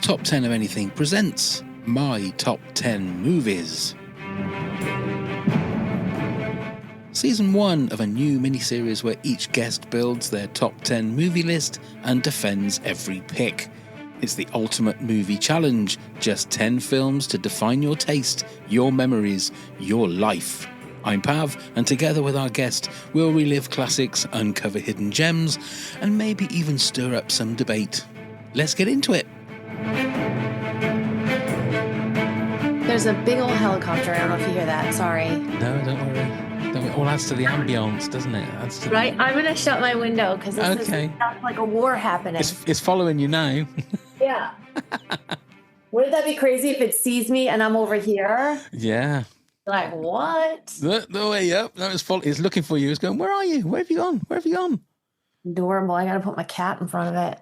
Top 10 of Anything presents My Top 10 Movies. Season 1 of a new miniseries where each guest builds their top 10 movie list and defends every pick. It's the ultimate movie challenge, just 10 films to define your taste, your memories, your life. I'm Pav, and together with our guest, we'll relive classics, uncover hidden gems, and maybe even stir up some debate. Let's get into it. There's a big old helicopter. I don't know if you hear that. Sorry. No, don't worry. It all adds to the ambience, doesn't it? Right? I'm going to shut my window because this sounds like a war happening. It's following you now. Yeah. Wouldn't that be crazy if it sees me and I'm over here? Yeah. Like, what? No way up. No, it's looking for you. It's going, where are you? Where have you gone? Where have you gone? Adorable. I got to put my cat in front of it.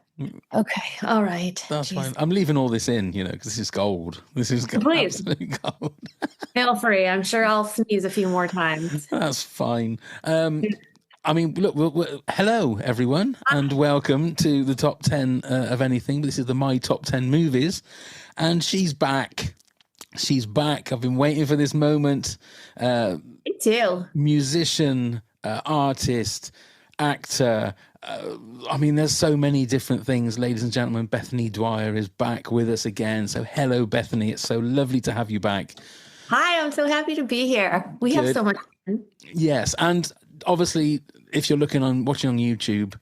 Okay. All right. That's fine. I'm leaving all this in, because this is gold. This is absolute gold. Feel free. I'm sure I'll sneeze a few more times. That's fine. Look, hello, everyone, and welcome to the Top 10 of Anything. This is the My Top 10 Movies, and she's back. She's back. I've been waiting for this moment. Me too. Musician, artist, actor. There's so many different things. Ladies and gentlemen, Bethany Dwyer is back with us again. So hello, Bethany. It's so lovely to have you back. Hi, I'm so happy to be here. We have so much fun. Yes, and obviously, if you're watching on YouTube,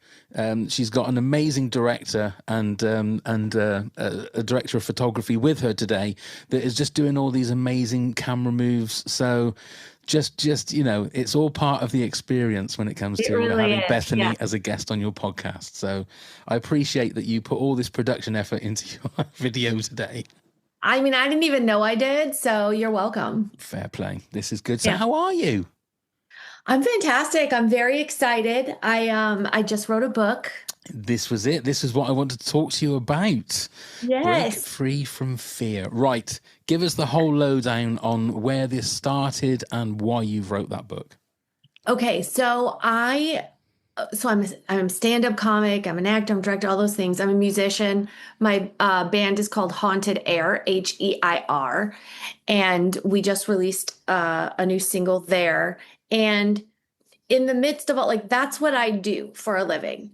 she's got an amazing director and a director of photography with her today that is just doing all these amazing camera moves. So just it's all part of the experience when it comes to having Bethany as a guest on your podcast. So I appreciate that you put all this production effort into your video today. I didn't even know I did, so you're welcome. Fair play. This is good. So how are you? I'm fantastic. I'm very excited. I just wrote a book. This was it. This is what I wanted to talk to you about. Yes. Break free from fear. Right. Give us the whole lowdown on where this started and why you've wrote that book. Okay. So I'm a stand-up comic. I'm an actor, I'm a director, all those things. I'm a musician. My band is called Haunted Heir, Heir. And we just released a new single there. And in the midst of all, that's what I do for a living.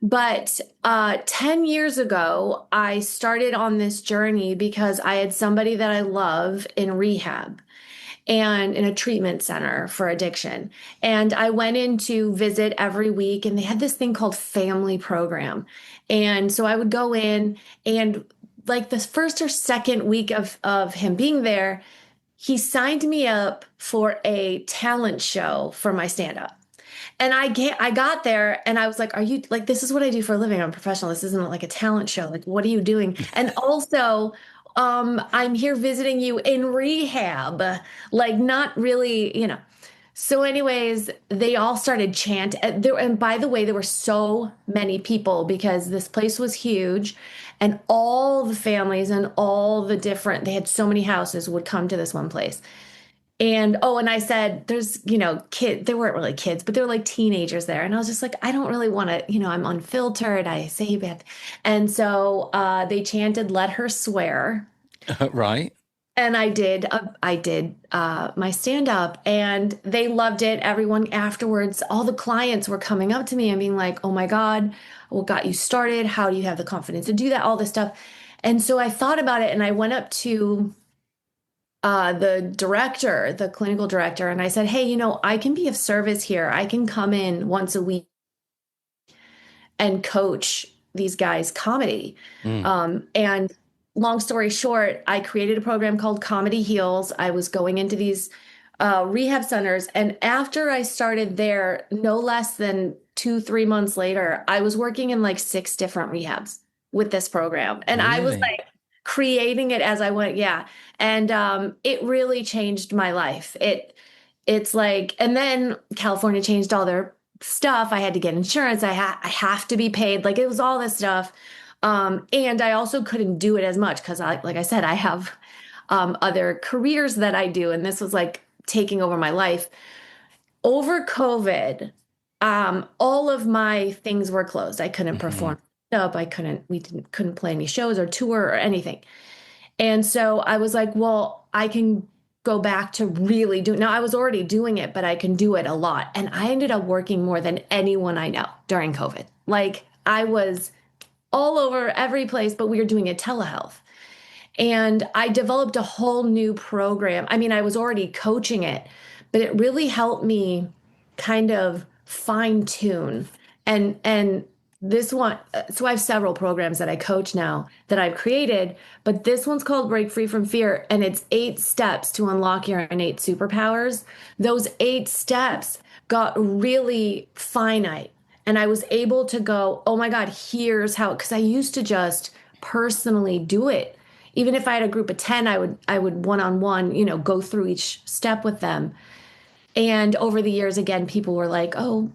But 10 years ago, I started on this journey because I had somebody that I love in rehab and in a treatment center for addiction. And I went in to visit every week, and they had this thing called family program. And so I would go in, and the first or second week of him being there, he signed me up for a talent show for my stand-up. And I got there and I was like, are you this is what I do for a living. I'm a professional. This isn't like a talent show. What are you doing? And also, I'm here visiting you in rehab, not really, So anyways, they all started chanting. And by the way, there were so many people because this place was huge, and all the families and they had so many houses would come to this one place. And, and I said, there's, kids, they weren't really kids, but they were teenagers there. And I was just I don't really want to, I'm unfiltered. I say bad. And so they chanted, let her swear. Right. And I did my stand-up, and they loved it. Everyone afterwards, all the clients were coming up to me and being like, oh my God, what got you started? How do you have the confidence to do that? All this stuff. And so I thought about it, and I went up to the director, the clinical director, and I said, hey, I can be of service here. I can come in once a week and coach these guys comedy. And long story short, I created a program called Comedy Heals. I was going into these rehab centers. And after I started there, no less than 2-3 months later, I was working in 6 different rehabs with this program. And really? I was creating it as I went. Yeah. And it really changed my life. It's and then California changed all their stuff. I had to get insurance. I have to be paid. It was all this stuff. And I also couldn't do it as much because like I said, I have other careers that I do. And this was taking over my life. Over COVID, all of my things were closed. I couldn't perform up. We couldn't play any shows or tour or anything. And so I was like, well, I can go back to really do. Now I was already doing it, but I can do it a lot. And I ended up working more than anyone I know during COVID. Like I was all over every place, but we were doing it telehealth. And I developed a whole new program. I mean, I was already coaching it, but it really helped me kind of fine tune. And this one, so I have several programs that I coach now that I've created, but this one's called Break Free from Fear, and it's 8 steps to unlock your innate superpowers. Those 8 steps got really finite. And I was able to go, oh my God, here's how, because I used to just personally do it. Even if I had a group of 10, I would one-on-one, go through each step with them. And over the years, again, people were like, oh,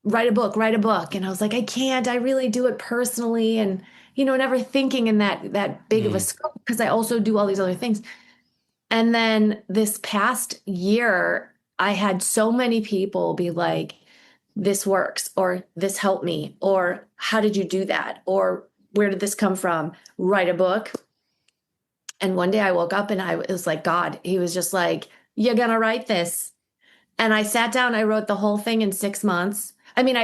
write a book, write a book. And I was like, I can't, I really do it personally. And, never thinking in that big of a scope, because I also do all these other things. And then this past year, I had so many people be like, this works, or this helped me, or how did you do that? Or where did this come from? Write a book. And one day I woke up and it was like God, he was just like, you're going to write this. And I sat down, I wrote the whole thing in 6 months. I mean,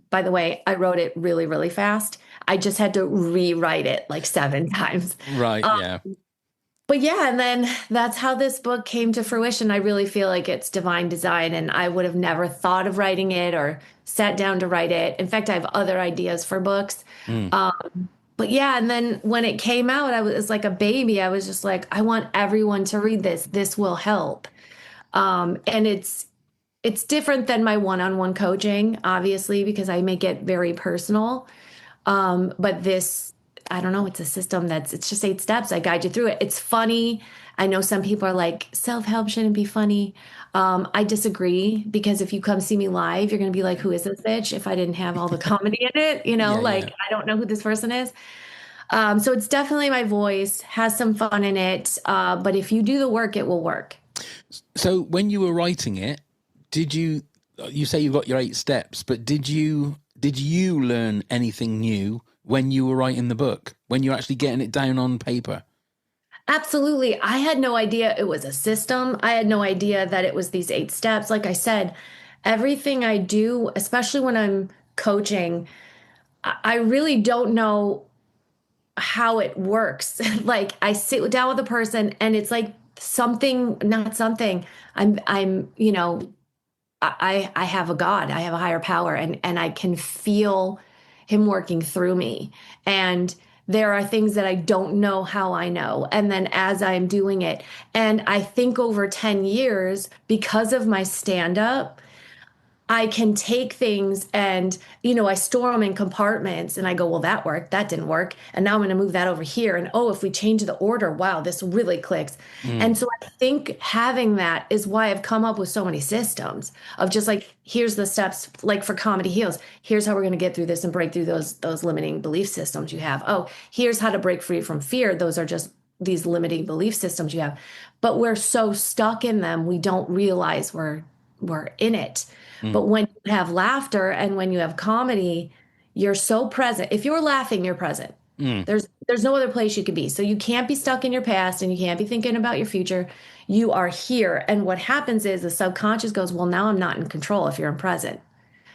by the way, I wrote it really, really fast. I just had to rewrite it like 7 times. Right. Yeah. But yeah, and then that's how this book came to fruition. I really feel like it's divine design, and I would have never thought of writing it or sat down to write it. In fact, I have other ideas for books. But yeah, and then when it came out, I was like a baby. I was just like, I want everyone to read this. This will help. And it's different than my one-on-one coaching, obviously, because I make it very personal. But this, I don't know, it's a system it's just 8 steps. I guide you through it. It's funny. I know some people are like, self-help shouldn't be funny. I disagree, because if you come see me live, you're going to be like, who is this bitch? If I didn't have all the comedy in it, I don't know who this person is. So it's definitely my voice, has some fun in it. But if you do the work, it will work. So when you were writing it, you say you got your 8 steps, but did you learn anything new when you were writing the book, when you're actually getting it down on paper? Absolutely. I had no idea it was a system. I had no idea that it was these 8 steps. Like I said, everything I do, especially when I'm coaching, I really don't know how it works. Like I sit down with a person and it's like not something. I have a God, I have a higher power, and I can feel him working through me. And there are things that I don't know how I know. And then as I'm doing it, and I think over 10 years, because of my stand-up, I can take things and, I store them in compartments and I go, well, that worked. That didn't work. And now I'm going to move that over here. And if we change the order, wow, this really clicks. And so I think having that is why I've come up with so many systems of just like, here's the steps, like for Comedy Heals. Here's how we're going to get through this and break through those limiting belief systems you have. Oh, here's how to break free from fear. Those are just these limiting belief systems you have. But we're so stuck in them, we don't realize we're in it. But when you have laughter and when you have comedy, you're so present. If you're laughing, you're present. There's no other place you could be. So you can't be stuck in your past and you can't be thinking about your future. You are here. And what happens is the subconscious goes, well, now I'm not in control if you're in present.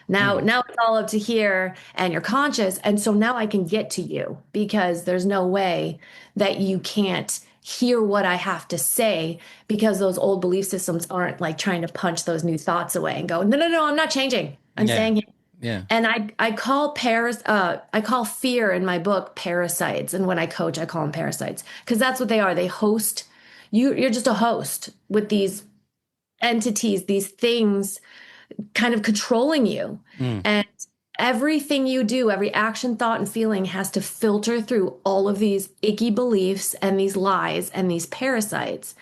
Now it's all up to here and you're conscious. And so now I can get to you, because there's no way that you can't hear what I have to say, because those old belief systems aren't like trying to punch those new thoughts away and go, no, I'm not changing. I'm staying here. Yeah. And I call fear in my book parasites. And when I coach, I call them parasites, because that's what they are. They host you. You're just a host with these entities, these things kind of controlling you. And everything you do, every action, thought, and feeling has to filter through all of these icky beliefs and these lies and these parasites.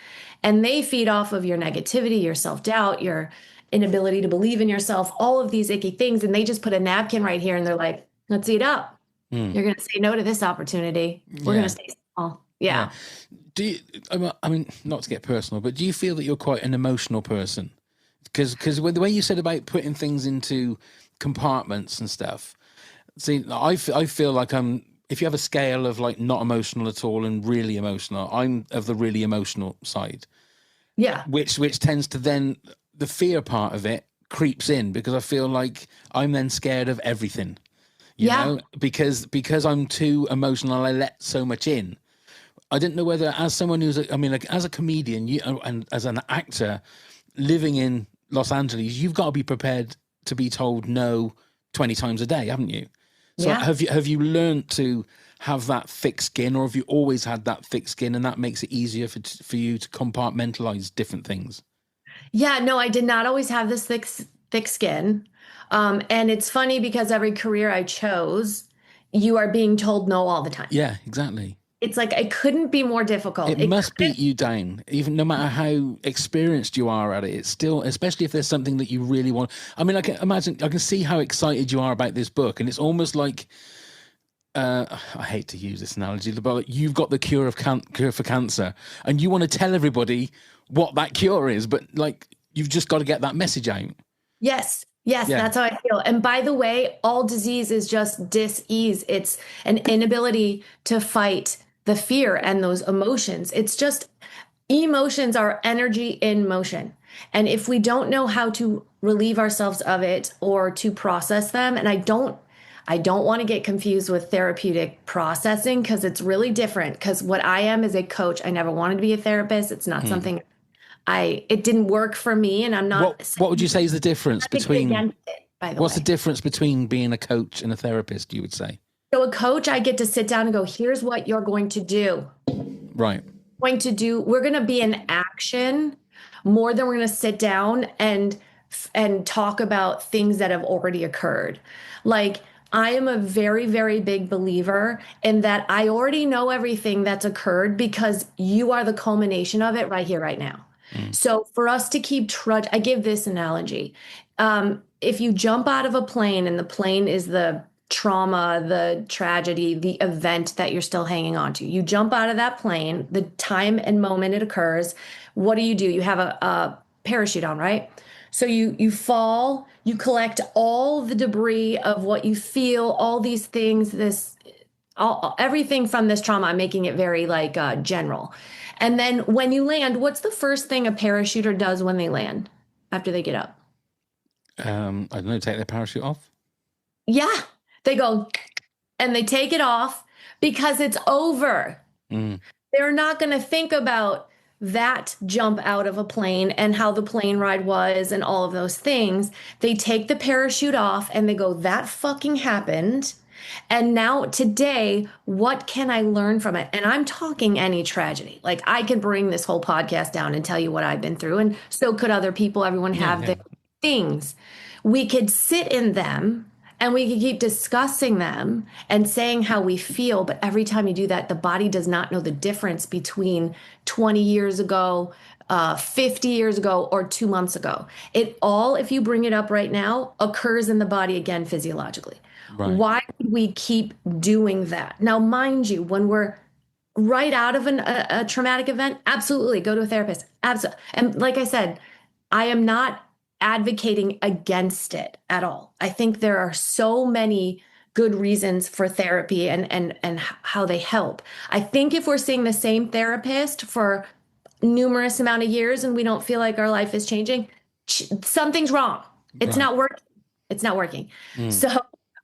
And they feed off of your negativity, your self-doubt, your inability to believe in yourself, all of these icky things. And they just put a napkin right here and they're like, let's eat up. You're going to say no to this opportunity. We're going to stay small. Yeah. Do you, I mean, not to get personal, but do you feel that you're quite an emotional person? Because the way you said about putting things into compartments and stuff, See, I feel like I'm. If you have a scale of like not emotional at all and really emotional, I'm of the really emotional side, Yeah. which tends to then the fear part of it creeps in because I feel like I'm then scared of everything, you Yeah. know, because I'm too emotional. I let so much in. I didn't know whether, as someone I mean, like as a comedian, and as an actor living in Los Angeles, you've got to be prepared to be told no 20 times a day, haven't you? So Yeah. have you learned to have that thick skin, or have you always had that thick skin, and that makes it easier for you to compartmentalize different things? Yeah, no, I did not always have this thick skin. And it's funny because every career I chose, you are being told no all the time. Yeah, exactly. It's like it couldn't be more difficult. It It must couldn't, beat you down, even no matter how experienced you are at it. It's still, especially if there's something that you really want. I mean, I can imagine, I can see how excited you are about this book, and it's almost like I hate to use this analogy, but like you've got the cure for cancer, and you want to tell everybody what that cure is, but like you've just got to get that message out. yes, yes, Yeah. that's how I feel. And by the way, all disease is just dis-ease. It's an inability to fight the fear and those emotions. It's just emotions are energy in motion. And if we don't know how to relieve ourselves of it or to process them, and I don't want to get confused with therapeutic processing because it's really different. Because what I am is a coach. I never wanted to be a therapist. It's not Hmm. something it didn't work for me. And I'm not What would you say is the difference advocating between against it, by the what's the way. difference between being a coach and a therapist, you would say? So a coach, I get to sit down and go, here's what you're going to do. Right. We're going to be in action more than we're going to sit down and talk about things that have already occurred. Like I am a very, very big believer in that I already know everything that's occurred because you are the culmination of it right here, right now. Mm. So for us to keep I give this analogy. If you jump out of a plane and the plane is the trauma, the tragedy, the event that you're still hanging on to. You jump out of that plane, the time and moment it occurs. What do? You have a parachute on, right? So you fall, you collect all the debris of what you feel, all these things, everything from this trauma. I'm making it very like general. And then when you land, what's the first thing a parachuter does when they land after they get up? I don't know, take their parachute off. Yeah, they go and they take it off because it's over. Mm. They're not going to think about that jump out of a plane and how the plane ride was and all of those things. They take the parachute off and they go, that fucking happened. And now today, what can I learn from it? And I'm talking any tragedy. Like I could bring this whole podcast down and tell you what I've been through, and so could other people. Everyone Yeah, have yeah. their things. We could sit in them and we could keep discussing them and saying how we feel. But every time you do that, the body does not know the difference between 20 years ago, 50 years ago, or 2 months ago. It all, if you bring it up right now, occurs in the body again physiologically. Right. Why would we keep doing that? Now, mind you, when we're right out of a traumatic event, absolutely go to a therapist. Absolutely. And like I said, I am not advocating against it at all. I think there are so many good reasons for therapy and how they help. I think if we're seeing the same therapist for numerous amount of years and we don't feel like our life is changing, something's wrong. It's Right. not working. It's not working. Mm. So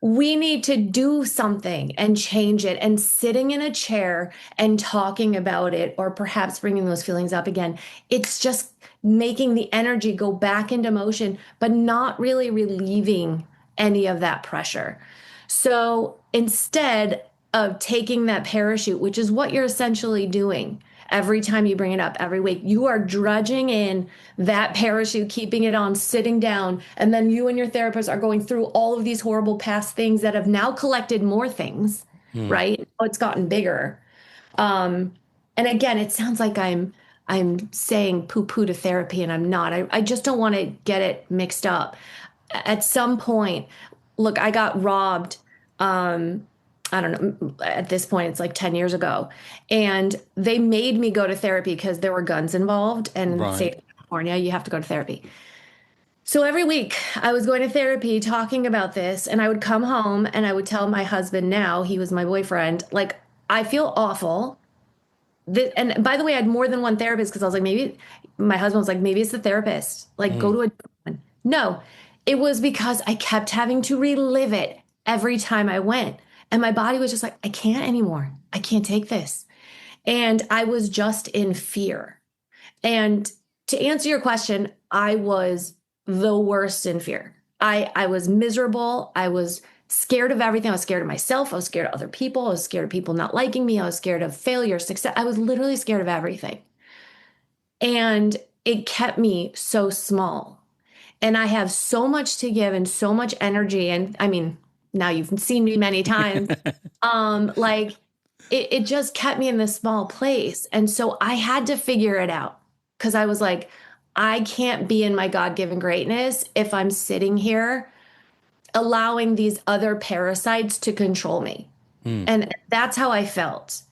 we need to do something and change it. And sitting in a chair and talking about it, or perhaps bringing those feelings up again, it's just making the energy go back into motion, but not really relieving any of that pressure. So instead of taking that parachute, which is what you're essentially doing every time you bring it up every week, you are drudging in that parachute, keeping it on, sitting down, and then you and your therapist are going through all of these horrible past things that have now collected more things, Mm. right? Oh, it's gotten bigger. And again, it sounds like I'm saying poo-poo to therapy, and I'm not. I just don't want to get it mixed up. At some point, look, I got robbed. I don't know. At this point, it's like 10 years ago, and they made me go to therapy because there were guns involved. And in the state Right. of California, you have to go to therapy. So every week I was going to therapy talking about this, and I would come home and I would tell my husband, now he was my boyfriend, like, I feel awful. And by the way, I had more than one therapist because I was like, maybe my husband was like, maybe it's the therapist. Like, go Mm. to a different one. No, it was because I kept having to relive it every time I went. And my body was just like, I can't anymore. I can't take this. And I was just in fear. And to answer your question, I was the worst in fear. I was miserable. I was scared of everything. I was scared of myself. I was scared of other people. I was scared of people not liking me. I was scared of failure, success. I was literally scared of everything. And it kept me so small. And I have so much to give and so much energy. And I mean, now you've seen me many times. Like it just kept me in this small place. And so I had to figure it out because I was like, I can't be in my God-given greatness if I'm sitting here allowing these other parasites to control me. Mm. And that's how I felt.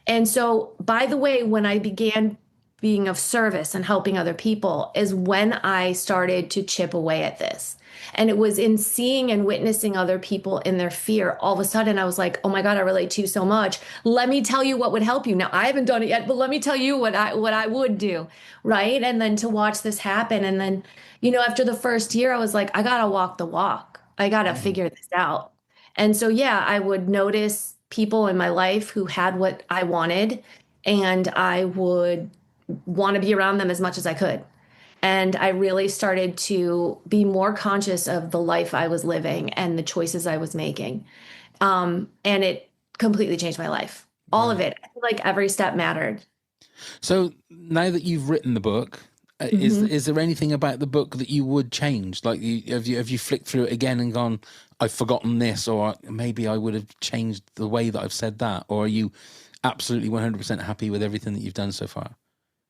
And so, by the way, when I began being of service and helping other people, is when I started to chip away at this. And it was in seeing and witnessing other people in their fear. All of a sudden, I was like, oh my God, I relate to you so much. Let me tell you what would help you. Now, I haven't done it yet, but let me tell you what I would do. Right. And then to watch this happen. And then, after the first year, I was like, I got to walk the walk. I got to Mm. figure this out. And so, yeah, I would notice people in my life who had what I wanted, and I would want to be around them as much as I could. And I really started to be more conscious of the life I was living and the choices I was making. And it completely changed my life. All of Right. it. I feel like every step mattered. So now that you've written the book, Mhm. is there anything about the book that you would change? Like, have you flicked through it again and gone, I've forgotten this, or maybe I would have changed the way that I've said that, or are you absolutely 100% happy with everything that you've done so far?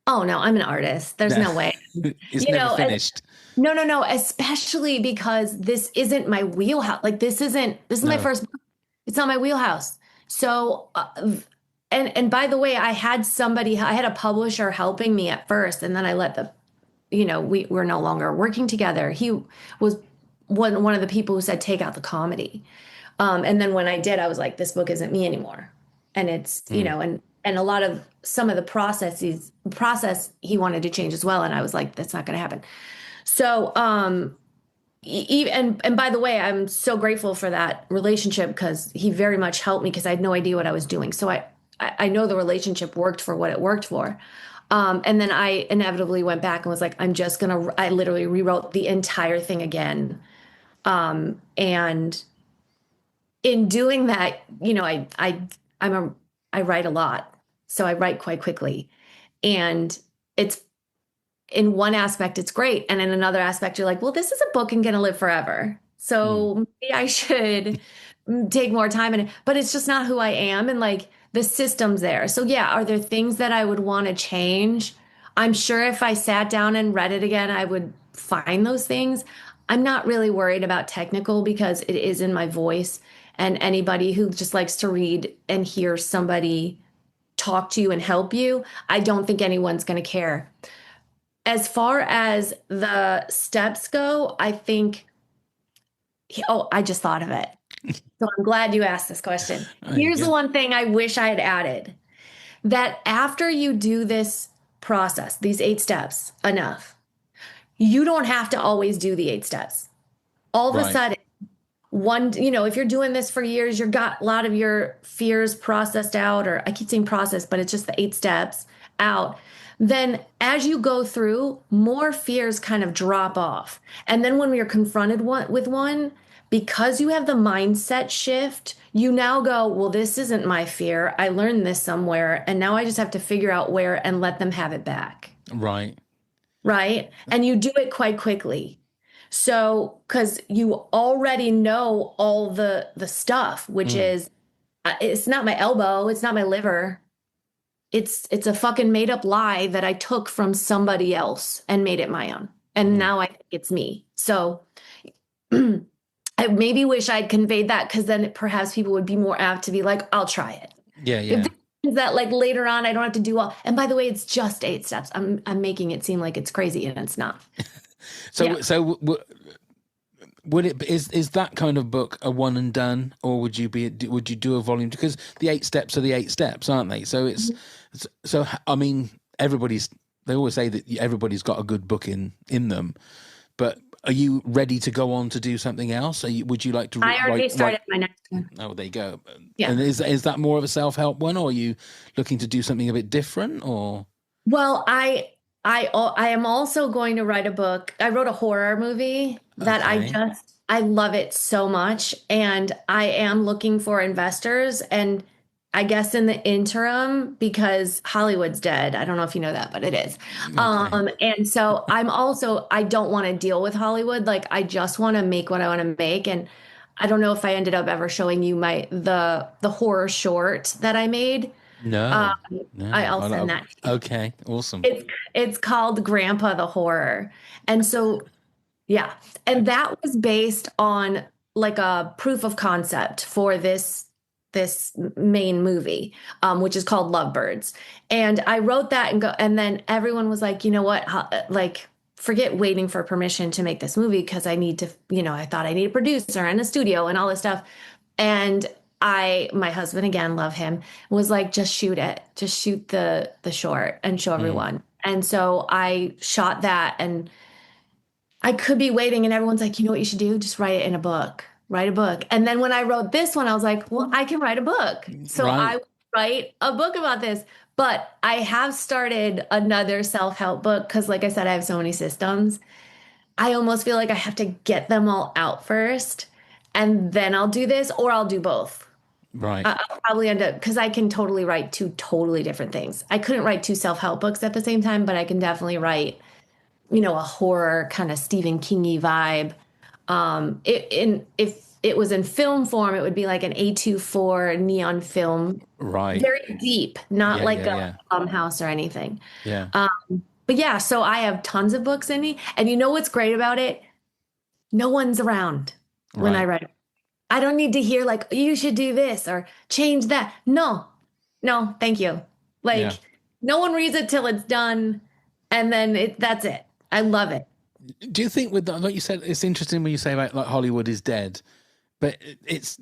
Oh no, I'm an artist. There's No, no way. it's You never know, finished. no, no, no, especially because this isn't my wheelhouse. Like this is my No. first book. It's not my wheelhouse. So and by the way, I had a publisher helping me at first, and then I let we're no longer working together. He was one of the people who said take out the comedy. And then when I did, I was like, this book isn't me anymore. And it's, Mm. and a lot of some of the process he wanted to change as well. And I was like, that's not going to happen. So, and by the way, I'm so grateful for that relationship because he very much helped me because I had no idea what I was doing. So I know the relationship worked for what it worked for. And then I inevitably went back and was like, I literally rewrote the entire thing again. And in doing that, I'm a, I write a lot. So I write quite quickly. And it's in one aspect, it's great. And in another aspect, you're like, well, this is a book and gonna live forever. Mm. So maybe I should take more time in it. But it's just not who I am. And like the system's there. So yeah, are there things that I would want to change? I'm sure if I sat down and read it again, I would find those things. I'm not really worried about technical because it is in my voice. And anybody who just likes to read and hear somebody talk to you and help you, I don't think anyone's going to care. As far as the steps go, I think, oh, I just thought of it. So I'm glad you asked this question. There you Here's the go. one thing I wish I had added, that after you do this process, these 8 steps, enough, you don't have to always do the 8 steps. All of a Right. sudden, if you're doing this for years, you've got a lot of your fears processed out, or I keep saying process, but it's just the 8 steps out. Then as you go through, more fears kind of drop off. And then when you're confronted with one, because you have the mindset shift, you now go, well, this isn't my fear. I learned this somewhere. And now I just have to figure out where and let them have it back. Right. Right. And you do it quite quickly. So, because you already know all the stuff, which Mm. is, it's not my elbow, it's not my liver. It's a fucking made up lie that I took from somebody else and made it my own. And Mm. now I think it's me. So I maybe wish I'd conveyed that because then perhaps people would be more apt to be like, I'll try it. Yeah. If Yeah. that means that like later on I don't have to do all, and by the way, it's just 8 steps. I'm making it seem like it's crazy and it's not. Yeah. Would it is that kind of book a one and done, or would you do a volume? Because the 8 steps are the 8 steps, aren't they? So I mean, they always say that everybody's got a good book in them, but are you ready to go on to do something else? Would you like to I already started my next one. Oh, there you go. Yeah. And is that more of a self-help one, or are you looking to do something a bit different, or? Well, I am also going to write a book. I wrote a horror movie that Okay. I love it so much, and I am looking for investors. And I guess in the interim, because Hollywood's dead, I don't know if you know that, but it is. Okay. And so I don't want to deal with Hollywood. Like I just want to make what I want to make. And I don't know if I ended up ever showing you the horror short that I made. Um, No, no. I'll send that to you. Okay, awesome. It's called Grandpa the Horror. And so yeah, and that was based on like a proof of concept for this main movie, which is called Lovebirds. And I wrote that and then everyone was like, you know what, like forget waiting for permission to make this movie because I need to, I thought I need a producer and a studio and all this stuff. And my husband, again, love him, was like, just shoot it, just shoot the short and show Mm, everyone. And so I shot that, and I could be waiting, and everyone's like, you know what you should do? Just write it in a book. Write a book. And then when I wrote this one, I was like, well, I can write a book. So I right. will write a book about this. But I have started another self-help book because, like I said, I have so many systems. I almost feel like I have to get them all out first, and then I'll do this, or I'll do both. Right. I'll probably end up because I can totally write two totally different things. I couldn't write two self-help books at the same time, but I can definitely write a horror kind of Stephen Kingy vibe. If it was in film form, it would be like an A24 neon film, Right. very deep, not Yeah, like yeah, a yeah. house or anything. Yeah. But yeah, so I have tons of books in me, and you know what's great about it? No one's around when I Right. write. I don't need to hear like you should do this or change that. No, no, thank you. Like Yeah. no one reads it till it's done, and then that's it. I love it. Do you think with that, like you said, it's interesting when you say about like Hollywood is dead, but it's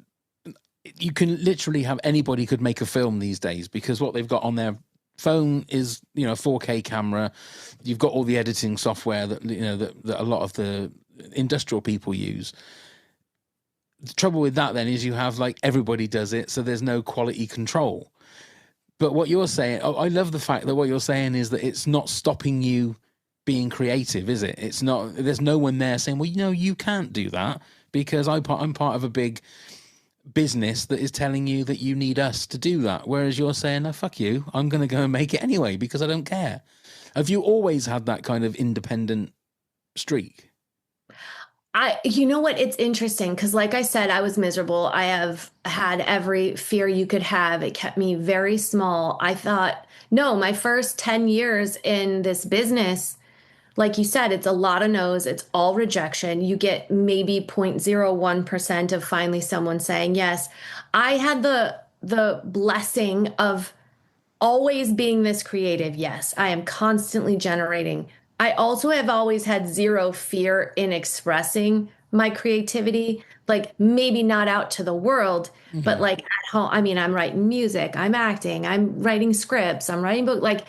you can literally have anybody could make a film these days because what they've got on their phone is 4K camera. You've got all the editing software that that a lot of the industrial people use. The trouble with that then is you have like everybody does it, so there's no quality control. But what you're saying, I love the fact that what you're saying is that it's not stopping you being creative, is it? It's not. There's no one there saying, "Well, you can't do that," because I'm part of a big business that is telling you that you need us to do that. Whereas you're saying, "No, fuck you. I'm going to go and make it anyway because I don't care." Have you always had that kind of independent streak? You know what? It's interesting because, like I said, I was miserable. I have had every fear you could have. It kept me very small. I thought, no, my first 10 years in this business, like you said, it's a lot of no's. It's all rejection. You get maybe 0.01% of finally someone saying yes. I had the blessing of always being this creative. Yes, I am constantly generating. I also have always had zero fear in expressing my creativity, like maybe not out to the world, but Hmm. like at home. I mean, I'm writing music, I'm acting, I'm writing scripts, I'm writing books, like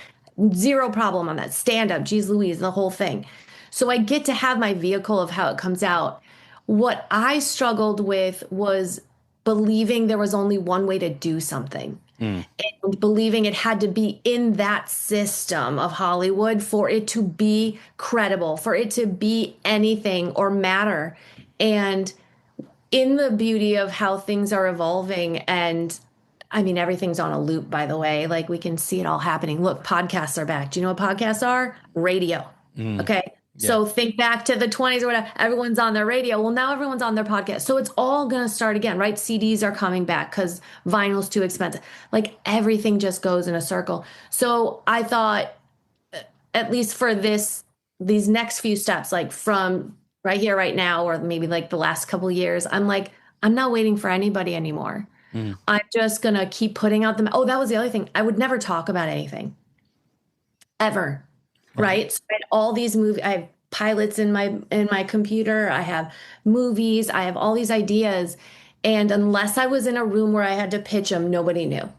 zero problem on that. Stand up, geez Louise, the whole thing. So I get to have my vehicle of how it comes out. What I struggled with was believing there was only one way to do something Mm. and believing it had to be in that system of Hollywood for it to be credible, for it to be anything or matter. And in the beauty of how things are evolving, and I mean, everything's on a loop, by the way, like we can see it all happening. Look, podcasts are back. Do you know what podcasts are? Radio. Mm. Okay. Yeah. So think back to the 20s or whatever. Everyone's on their radio. Well, now everyone's on their podcast. So it's all going to start again, right? CDs are coming back because vinyl's too expensive. Like everything just goes in a circle. So I thought, at least for these next few steps, like from right here, right now, or maybe like the last couple of years, I'm like, I'm not waiting for anybody anymore. Mm. I'm just gonna keep putting out the. Oh, that was the other thing. I would never talk about anything ever, Right. right? So I had all these movies. I have pilots in my computer. I have movies. I have all these ideas. And unless I was in a room where I had to pitch them, nobody knew.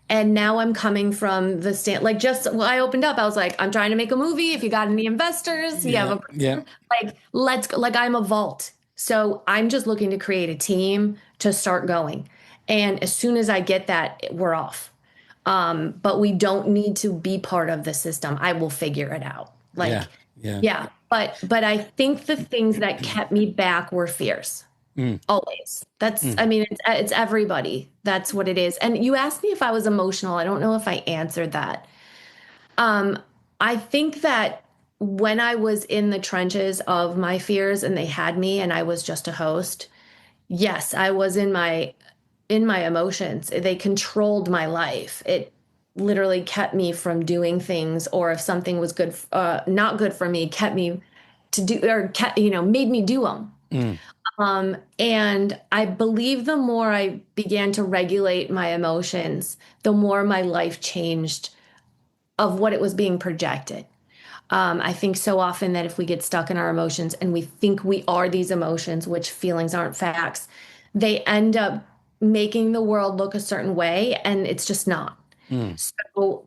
And now I'm coming from the stand, like just when I opened up, I was like, I'm trying to make a movie. If you got any investors, you have Yeah. a, Yeah. like, let's go, like I'm a vault. So I'm just looking to create a team to start going. And as soon as I get that, we're off. But we don't need to be part of the system. I will figure it out. Yeah. Like, Yeah. yeah. But I think the things that kept me back were fears. Mm, Always. That's, mm. I mean, it's everybody. That's what it is. And you asked me if I was emotional. I don't know if I answered that. Um, I think that when I was in the trenches of my fears and they had me and I was just a host, yes, I was in my emotions. They controlled my life. It literally kept me from doing things, or if something was good, not good for me, kept me to do, or kept, made me do them. Mm. And I believe the more I began to regulate my emotions, the more my life changed of what it was being projected. I think so often that if we get stuck in our emotions and we think we are these emotions, which feelings aren't facts, they end up making the world look a certain way, and it's just not. Mm. So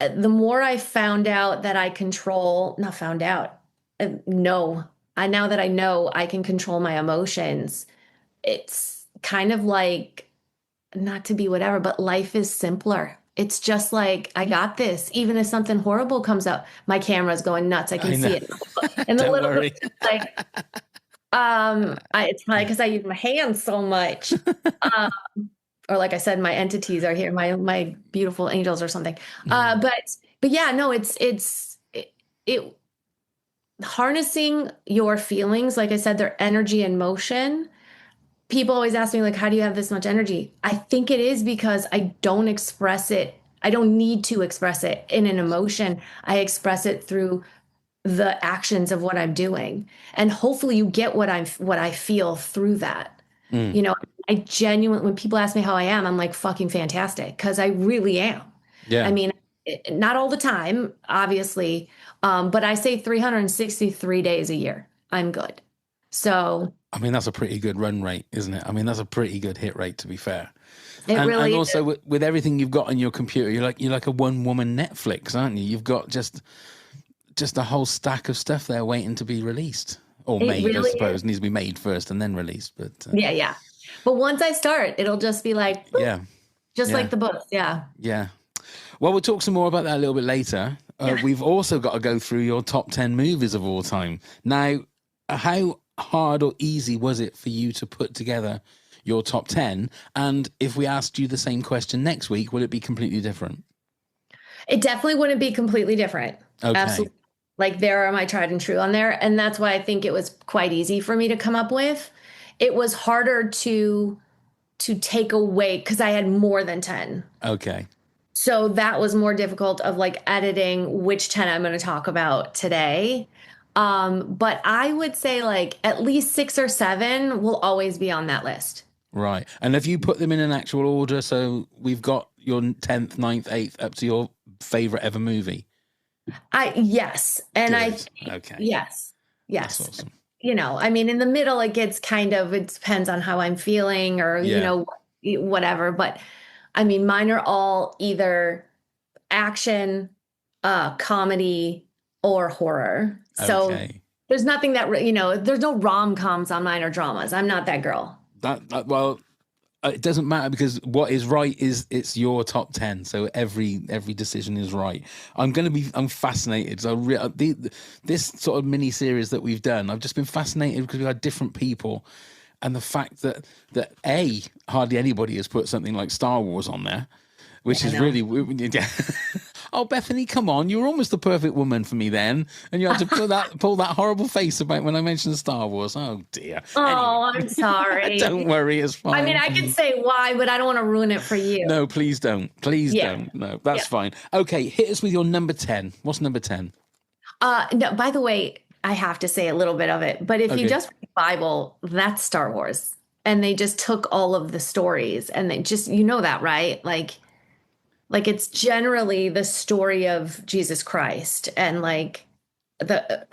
the more I found out that I control, not found out, no, now that I know I can control my emotions, it's kind of like, not to be whatever, but life is simpler. It's just like, I got this. Even if something horrible comes up, my camera's going nuts. I can I know. see it. And the Don't little worry. like, it's probably because I use my hands so much. Um, or like I said, my entities are here, my beautiful angels or something. Mm. But yeah, no, it harnessing your feelings, like I said, their energy and motion. People always ask me, like, how do you have this much energy? I think it is because I don't express it. I don't need to express it in an emotion. I express it through the actions of what I'm doing. And hopefully you get what I feel through that. Mm. You know, I genuinely, when people ask me how I am, I'm like fucking fantastic because I really am. I Yeah. mean, not all the time, obviously, but I say 363 days a year, I'm good. So I mean, that's a pretty good run rate, isn't it? I mean, that's a pretty good hit rate, to be fair. it And really also is. with everything you've got on your computer, you're like a one woman Netflix, aren't you? You've got just a whole stack of stuff there waiting to be released or It made, I really is. suppose. It needs to be made first and then released. But Yeah, yeah. But once I start, it'll just be like, boop, yeah, just yeah, like the books. Yeah. yeah. Well, we'll talk some more about that a little bit later. Yeah. We've also got to go through your top 10 movies of all time. Now, how hard or easy was it for you to put together your top 10? And if we asked you the same question next week, would it be completely different? It definitely wouldn't be completely different. Okay. Absolutely. Like there are my tried and true on there. And that's why I think it was quite easy for me to come up with. It was harder to take away because I had more than 10. Okay. So that was more difficult of like editing which 10 I'm going to talk about today. But I would say like at least 6 or 7 will always be on that list. Right. And have you put them in an actual order? So we've got your 10th, ninth, 8th up to your favorite ever movie. Yes. And Good. Okay. yes, That's yes. awesome. I mean, in the middle, it gets it depends on how I'm feeling or, Yeah. whatever. But I mean, mine are all either action, comedy, or horror. So Okay. there's nothing that, there's no rom-coms on mine or dramas. I'm not that girl. Well, it doesn't matter because what is right is it's your top 10. So every decision is right. I'm fascinated. So this sort of mini series that we've done, I've just been fascinated because we've had different people, and the fact that hardly anybody has put something like Star Wars on there, which Yeah, is I really know. Oh, Bethany, come on! You were almost the perfect woman for me then, and you had to pull that horrible face about when I mentioned Star Wars. Oh dear. Oh, Anyway, I'm sorry. don't worry, it's I mean, fine. I could say why, but I don't want to ruin it for you. No, please don't. Please Yeah. don't. No, that's Yeah. fine. Okay, hit us with your number 10. What's number 10? No, by the way, I have to say a little bit of it, but if you Okay. just read the Bible, that's Star Wars. And they just took all of the stories and they just, you know that, right? Like it's generally the story of Jesus Christ and like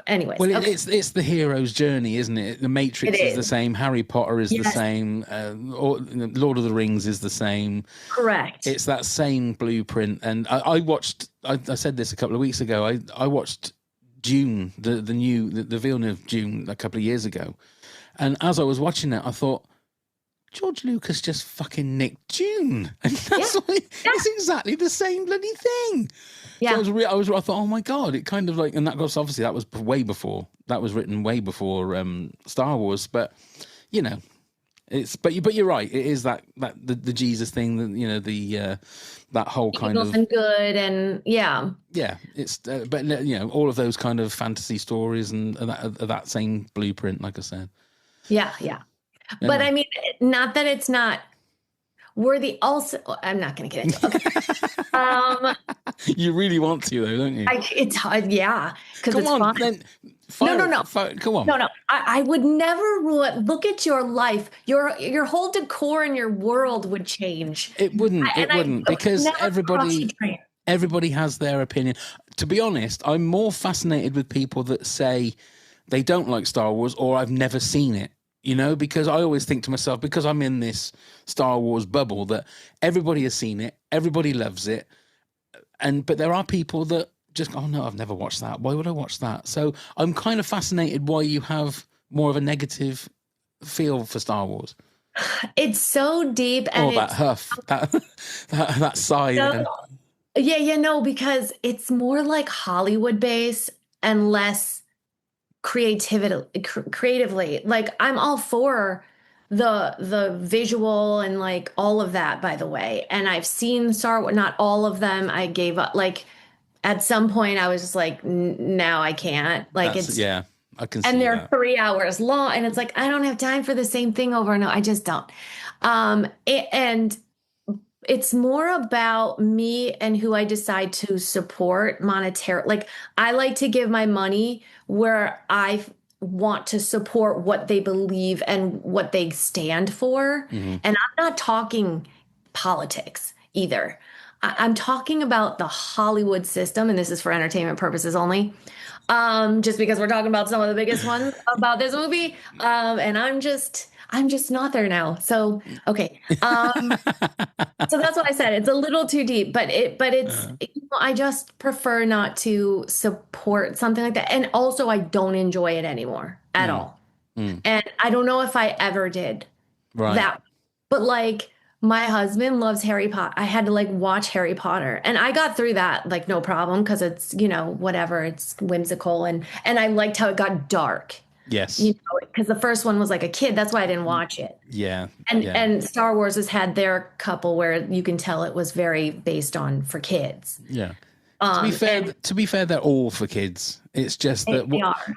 anyways. Well, Okay. it's the hero's journey, isn't it? The Matrix It is the is. same. Harry Potter is the Yes, same. Lord of the Rings is the same. correct. It's that same blueprint. And I watched. I said this a couple of weeks ago. I watched Dune, the Villeneuve Dune, a couple of years ago. And as I was watching it, I thought, George Lucas just fucking nicked Dune, and Yeah. it's exactly the same bloody thing. Yeah. So I thought, oh my god, it kind of like, and that was obviously that was way before, that was written way before Star Wars, but you know, but you're right, it is that the Jesus thing, the that whole kind Evil of and good, and yeah. it's but all of those kind of fantasy stories and that same blueprint, like I said. Yeah. But I mean, not that it's not worthy. Also, I'm not going to get into it. Okay. You really want to though, don't you? It's hard, yeah, because Come it's on, fun. then. No. Come on. No. I would never ruin. Look at your life. Your whole decor in your world would change. It wouldn't. And It wouldn't, I because never everybody has their opinion. To be honest, I'm more fascinated with people that say they don't like Star Wars or I've never seen it. Because I always think to myself, because I'm in this Star Wars bubble, that everybody has seen it, everybody loves it, but there are people that just, oh no, I've never watched that. Why would I watch that? So I'm kind of fascinated why you have more of a negative feel for Star Wars. It's so deep, and that huff, that sigh. so, no, because it's more like Hollywood based and less creatively. Like, I'm all for the visual and like all of that, by the way. And I've seen Star Wars, not all of them. I gave up. Like, at some point I was just like, now I can't. Like, I can see and they're that. 3 hours long, and it's like, I don't have time for the same thing over and over. I just don't. And it's more about me and who I decide to support monetarily. Like, I like to give my money where I want to support what they believe and what they stand for. Mm-hmm. And I'm not talking politics either. I'm talking about the Hollywood system, and this is for entertainment purposes only. Just because we're talking about some of the biggest ones about this movie. And I'm just not there now. So, okay. So that's what I said. It's a little too deep, but it's, I just prefer not to support something like that. And also, I don't enjoy it anymore at all. And I don't know if I ever did that. But like, my husband loves Harry Potter. I had to like watch Harry Potter, and I got through that like no problem, because it's, whatever, it's whimsical, and I liked how it got dark. Yes. Because the first one was like a kid. That's why I didn't watch it. Yeah. And Star Wars has had their couple where you can tell it was very based on for kids. Yeah. To be fair, they're all for kids. It's just that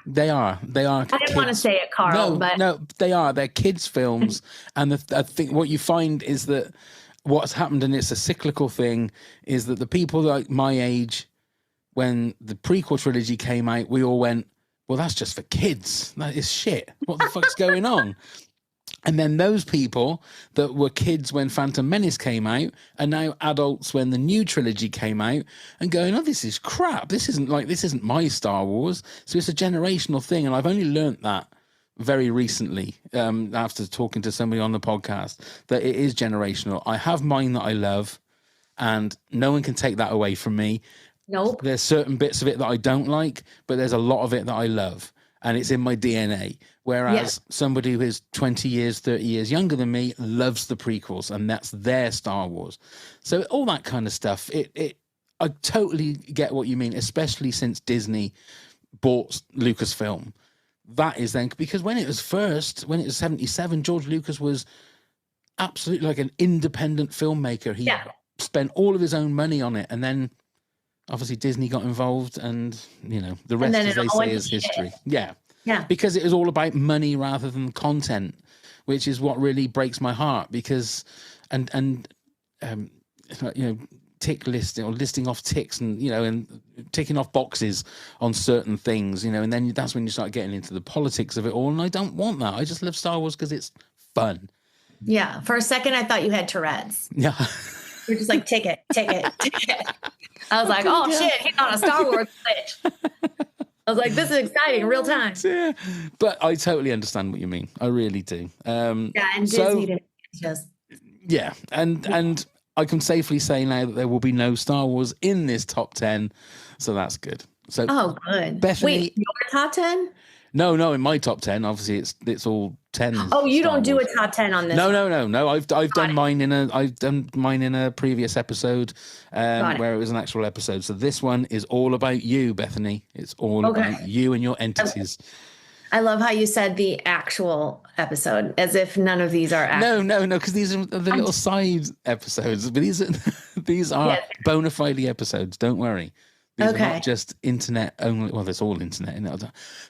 they are. I didn't want to say it, Carl, but no, they are. They're kids' films, and I think what you find is that what's happened, and it's a cyclical thing, is that the people like my age, when the prequel trilogy came out, we all went, well, that's just for kids. That is shit. What the fuck's going on? And then those people that were kids when Phantom Menace came out are now adults when the new trilogy came out and going, oh, this is crap. This isn't my Star Wars. So it's a generational thing. And I've only learnt that very recently, after talking to somebody on the podcast, that it is generational. I have mine that I love, and no one can take that away from me. Nope. There's certain bits of it that I don't like, but there's a lot of it that I love, and it's in my DNA. Whereas somebody who is 20 years, 30 years younger than me loves the prequels, and that's their Star Wars. So all that kind of stuff, I totally get what you mean, especially since Disney bought Lucasfilm. That is then, because when it was 77, George Lucas was absolutely like an independent filmmaker. He spent all of his own money on it, and then obviously Disney got involved, and the rest, as they say, is history. Yeah, because it was all about money rather than content, which is what really breaks my heart. Because tick listing or listing off ticks, and ticking off boxes on certain things, and then that's when you start getting into the politics of it all. And I don't want that. I just love Star Wars because it's fun. Yeah. For a second, I thought you had Tourette's. Yeah. You're just like, ticket. I was like, oh shit, he's on a Star Wars glitch. I was like, this is exciting, real time. Yeah, but I totally understand what you mean. I really do. Yeah, and Disney So didn't just yeah, and I can safely say now that there will be no Star Wars in this top 10, so that's good. So oh good. Wait, Bethany, your top 10? no, in my top 10, obviously it's all 10 Oh, you Star don't do a Wars. top 10 on this No, one. no, no, no. I've Got done it. mine in a previous episode, Got it. where it was an actual episode. So this one is all about you, Bethany. It's all Okay. about you and your I, entities. I love how you said the actual episode, as if none of these are No, actual. no, no, because these are the little side episodes. But these are Yes. bona fide episodes. Don't worry. These are not Okay. just internet only. Well, there's all internet in it.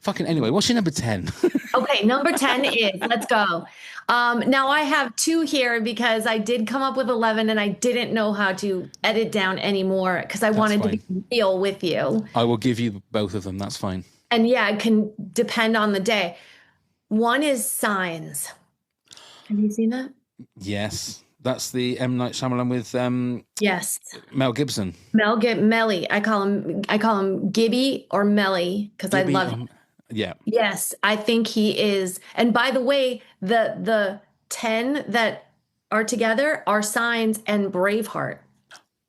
Fucking anyway. What's your number 10? Okay, number 10 is, let's go. Now I have two here because I did come up with 11 and I didn't know how to edit down anymore because I That's wanted to be fine. real with you. I will give you both of them. That's fine. And yeah, it can depend on the day. One is Signs. Have you seen that? Yes, that's the M Night Shyamalan with Yes. Mel Gibson. Melly. I call him Gibby or Melly because I Gibby, love him. yeah. Yes, I think he is. And by the way, the 10 that are together are Signs and Braveheart.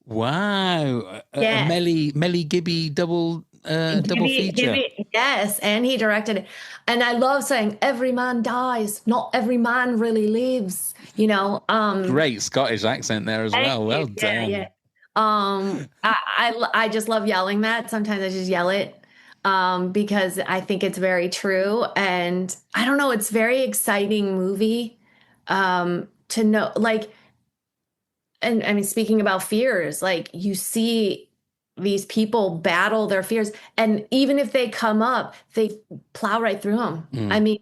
Wow, a Yeah. Melly Gibby double feature. Yes, and he directed it. And I love saying every man dies, not every man really lives, you know. Great Scottish accent there as Thank well. Well you. Yeah, done. yeah. I just love yelling that. Sometimes I just yell it because I think it's very true. And I don't know, it's very exciting movie to know, like, and I mean, speaking about fears, like you see these people battle their fears, and even if they come up, they plow right through them. I Mm. mean,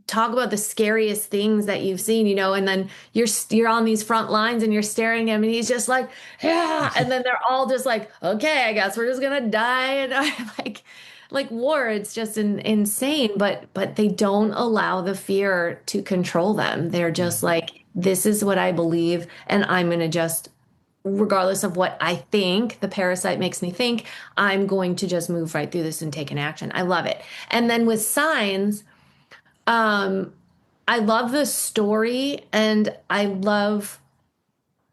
talk about the scariest things that you've seen, and then you're on these front lines and you're staring at him, and he's just like, yeah, and then they're all just like, okay, I guess we're just gonna die, and I'm like war. It's just insane, but they don't allow the fear to control them. They're just like, this is what I believe, and I'm gonna just, regardless of what I think the parasite makes me think, I'm going to just move right through this and take an action. I love it. And then with Signs, um, I love the story and I love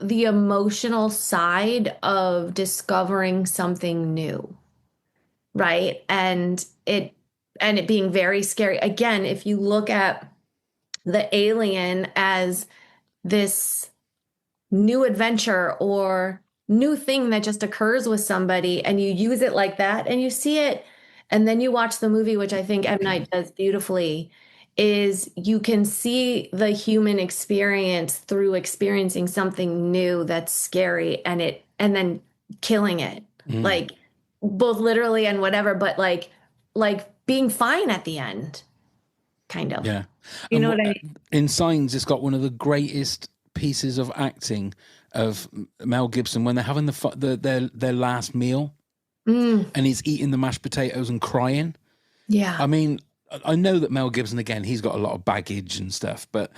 the emotional side of discovering something new, right? And it being very scary. Again, if you look at the alien as this new adventure or new thing that just occurs with somebody and you use it like that and you see it and then you watch the movie, which I think M. Night does beautifully, is you can see the human experience through experiencing something new that's scary and then killing it, Mm. like both literally and whatever, but like being fine at the end, kind of. Yeah. You know And what I mean? in Signs, it's got one of the greatest pieces of acting of Mel Gibson when they're having their last meal Mm, and he's eating the mashed potatoes and crying. yeah. I mean, I know that Mel Gibson, again, he's got a lot of baggage and stuff, but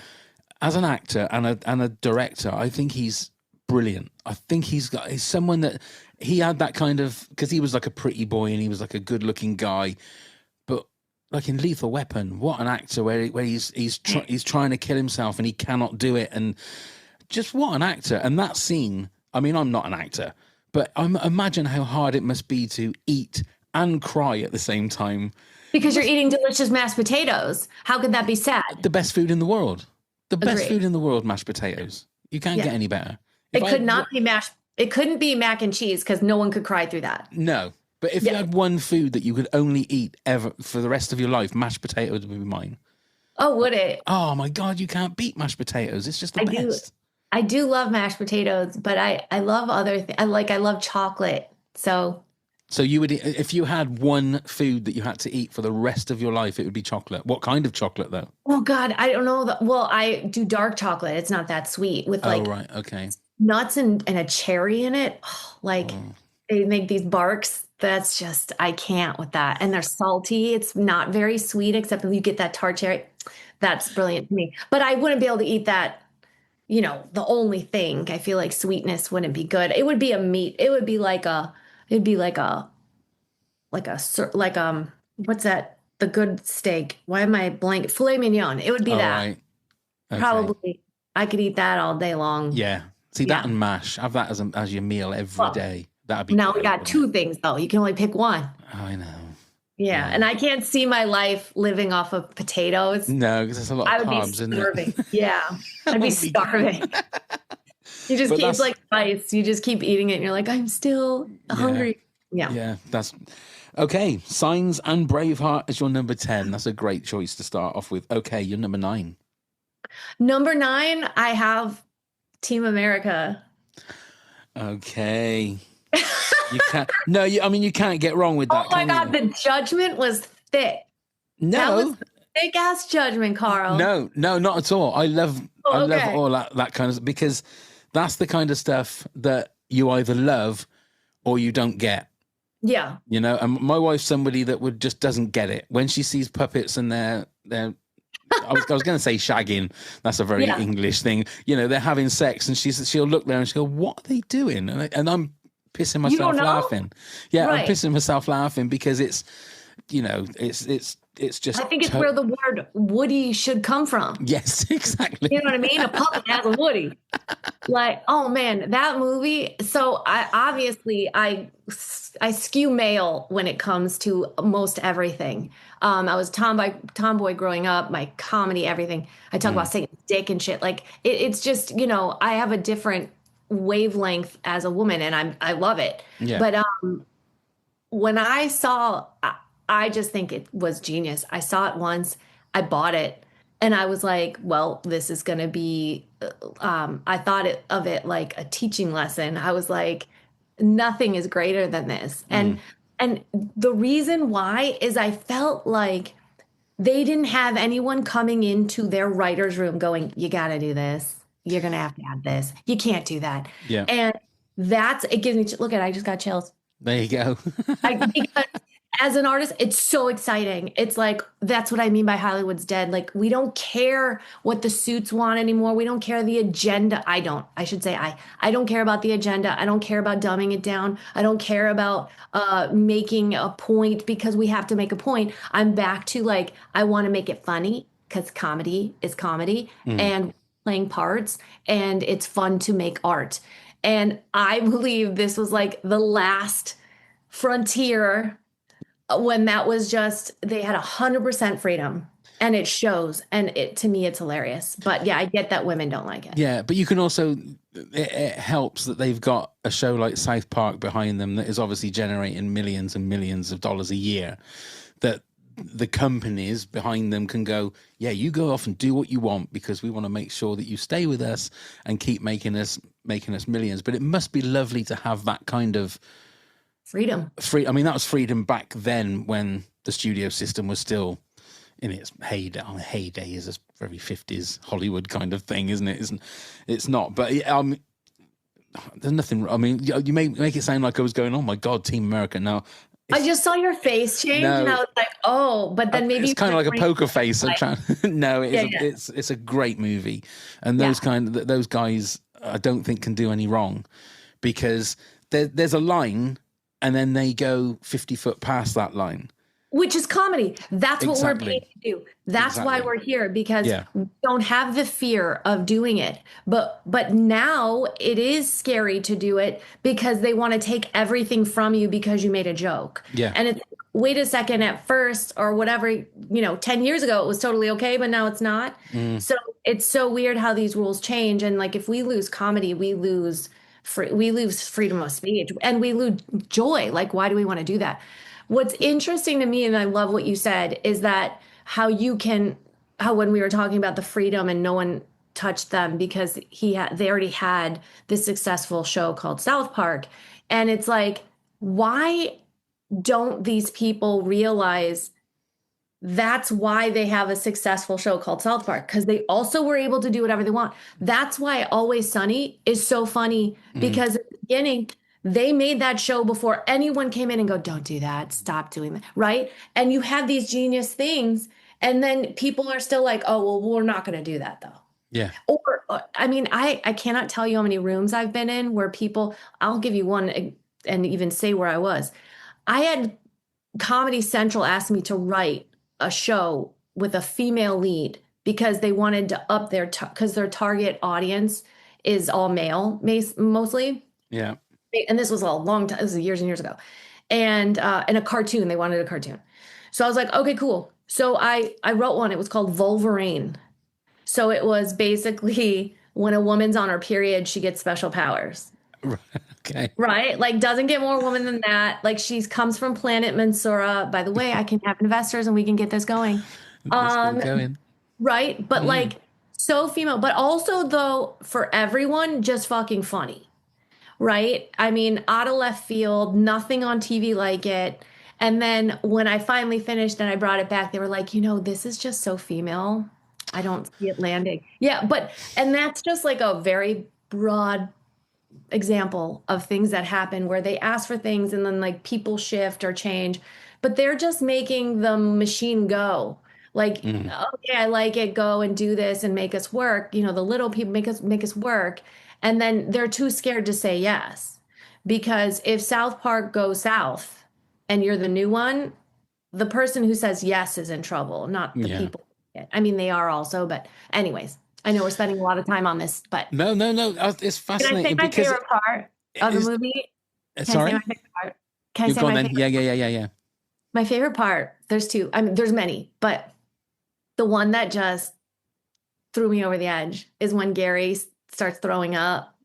as an actor and a director, I think he's brilliant. I think he's someone that he had that kind of, because he was like a pretty boy and he was like a good looking guy, but like in Lethal Weapon, what an actor where he's trying to kill himself and he cannot do it, and just what an actor. And that scene, I mean, I'm not an actor, but imagine how hard it must be to eat and cry at the same time. Because you're eating delicious mashed potatoes. How could that be sad? The best food in the world. The best Agree. food in the world, mashed potatoes. You can't Yeah. get any better. If It I could had not be mashed. It couldn't be mac and cheese because no one could cry through that. no, but if you Yeah. had one food that you could only eat ever for the rest of your life, mashed potatoes would be mine. Oh, would it? Oh my God, you can't beat mashed potatoes. It's just the I do. best. I do love mashed potatoes, but I love other things. I love chocolate. So So you would, if you had one food that you had to eat for the rest of your life, it would be chocolate. What kind of chocolate though? oh God, I don't know. Well, I do dark chocolate. It's not that sweet with Oh, like right. Okay. nuts and a cherry in it. Oh, like Oh. they make these barks. That's just, I can't with that. And they're salty. It's not very sweet, except when you get that tart cherry. That's brilliant to me. But I wouldn't be able to eat that, the only thing. I feel like sweetness wouldn't be good. It would be a meat. It would be like a, it'd be like a, like a, like what's that? The good steak. Why am I blank? Filet mignon. It would be All that. right. Okay. Probably. I could eat that all day long. Yeah. See that Yeah. and mash. Have that as your meal every Well, day. That'd be now we great, got wouldn't it? two things though. You can only pick one. I know. Yeah. Yeah. And I can't see my life living off of potatoes. No, because there's a lot of I would be carbs, isn't it? starving. Yeah. That I'd be would be great. starving. You just But keep, it's that's like spice. You just keep eating it and you're like, I'm still yeah. hungry. Yeah. Yeah, that's okay. Signs and Braveheart is your number 10. That's a great choice to start off with. Okay, you're number 9. Number 9, I have Team America. Okay. You can't no, I mean you can't get wrong with that. Oh my Can God, you? the judgment was thick. That was No. thick ass judgment, Carl. No, not at all. I love Okay. all that kind of, because that's the kind of stuff that you either love or you don't get. Yeah. You know, and my wife's somebody that would just doesn't get it when she sees puppets and they're I was going to say shagging. That's a very Yeah. English thing. You know, they're having sex and she'll look there and she'll go, "What are they doing?" And I'm pissing You myself don't know? laughing. Yeah, I'm Right. pissing myself laughing because it's, you know, it's just. I think it's where the word Woody should come from. Yes, exactly. You know what I mean? A puppet has a Woody. Like, oh man, that movie. So I skew male when it comes to most everything. I was tomboy growing up, my comedy, everything. I talk about Satan's dick and shit. Like it's just, I have a different wavelength as a woman and I love it. Yeah. But when I saw, I just think it was genius. I saw it once, I bought it, and I was like, well, this is going to be, I thought of it like a teaching lesson. I was like, nothing is greater than this. And the reason why is I felt like they didn't have anyone coming into their writer's room going, you got to do this. You're going to have to add this. You can't do that. Yeah. And it gives me, look at, I just got chills. There you go. Because as an artist, it's so exciting. It's like, that's what I mean by Hollywood's dead. Like, we don't care what the suits want anymore. We don't care the agenda. I should say I don't care about the agenda. I don't care about dumbing it down. I don't care about making a point because we have to make a point. I'm back to like, I want to make it funny because comedy is comedy and playing parts, and it's fun to make art. And I believe this was like the last frontier when that was just, they had 100% freedom, and it shows. And to me, it's hilarious. But yeah, I get that women don't like it. Yeah, but you can also, it helps that they've got a show like South Park behind them that is obviously generating millions and millions of dollars a year, that the companies behind them can go, yeah, you go off and do what you want because we want to make sure that you stay with us and keep making us millions. But it must be lovely to have that kind of freedom. I mean, that was freedom back then when the studio system was still in its heyday. Heyday is a very 50s Hollywood kind of thing, isn't it? It's not, but there's nothing. I mean, you make it sound like I was going, oh my God, Team America. Now, I just saw your face change, and I was like, oh, but then maybe it's kind of like a poker face. Like, no, it's a great movie, and those those guys I don't think can do any wrong, because there's a line, and then they go 50 foot past that line. Which is comedy. That's what we're paid to do. That's why we're here, because we don't have the fear of doing it. But now it is scary to do it because they want to take everything from you because you made a joke. Yeah. And it's, wait a second, at first or whatever, 10 years ago it was totally okay, but now it's not. So it's so weird how these rules change. And like, if we lose comedy, we lose freedom of speech, and we lose joy. Like, why do we want to do that? What's interesting to me, and I love what you said, is that how when we were talking about the freedom and no one touched them because they already had this successful show called South Park. And it's like, why don't these people realize that's why they have a successful show called South Park? Because they also were able to do whatever they want. That's why Always Sunny is so funny, because at the beginning, they made that show before anyone came in and go, don't do that. Stop doing that. Right. And you have these genius things. And then people are still like, oh, well, we're not going to do that, though. Yeah. Or, I mean, I cannot tell you how many rooms I've been in where I'll give you one and even say where I was. I had Comedy Central asked me to write a show with a female lead because they wanted to up their because their target audience is all male mostly. Yeah. And this was a long time. This was years and years ago, and a cartoon. They wanted a cartoon, so I was like, okay, cool. So I wrote one. It was called Wolverine. So it was basically when a woman's on her period, she gets special powers. Okay. Right? Like doesn't get more woman than that. Like she comes from planet Mensura. By the way, I can have investors and we can get this going. Let's get it Um, going. right? But like so female, but also though for everyone, just fucking funny. Right? I mean, out of left field, nothing on TV like it. And then when I finally finished and I brought it back, they were like, this is just so female. I don't see it landing. Yeah, and that's just like a very broad example of things that happen where they ask for things and then like people shift or change, but they're just making the machine go. Like, okay, I like it, go and do this and make us work. The little people make us work. And then they're too scared to say yes. Because if South Park goes south and you're the new one, the person who says yes is in trouble, not the Yeah. people. I mean, they are also, but anyways, I know we're spending a lot of time on this, but No, no, no. It's can I say fascinating my because favorite part of the movie? Can I say sorry. my favorite part? Can I You've say gone my then. favorite? Yeah. My favorite part, there's two. I mean, there's many, but the one that just threw me over the edge is when Gary starts throwing up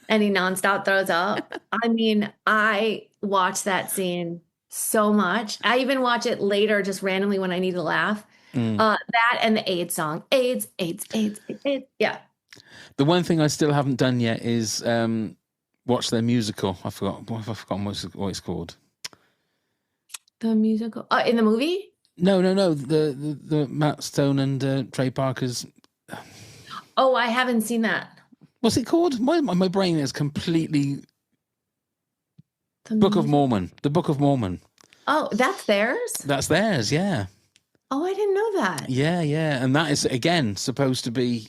and he nonstop throws up. I mean, I watch that scene so much. I even watch it later just randomly when I need to laugh. That and the AIDS song. AIDS, AIDS, AIDS, AIDS, AIDS. Yeah. The one thing I still haven't done yet is watch their musical. I've forgotten what it's called. The musical. In the movie? No. The Matt Stone and Trey Parker's. Oh, I haven't seen that. What's it called? My brain is completely. The Book of music- Mormon. The Book of Mormon. Oh, that's theirs? That's theirs. Yeah. Oh, I didn't know that. Yeah. And that is again supposed to be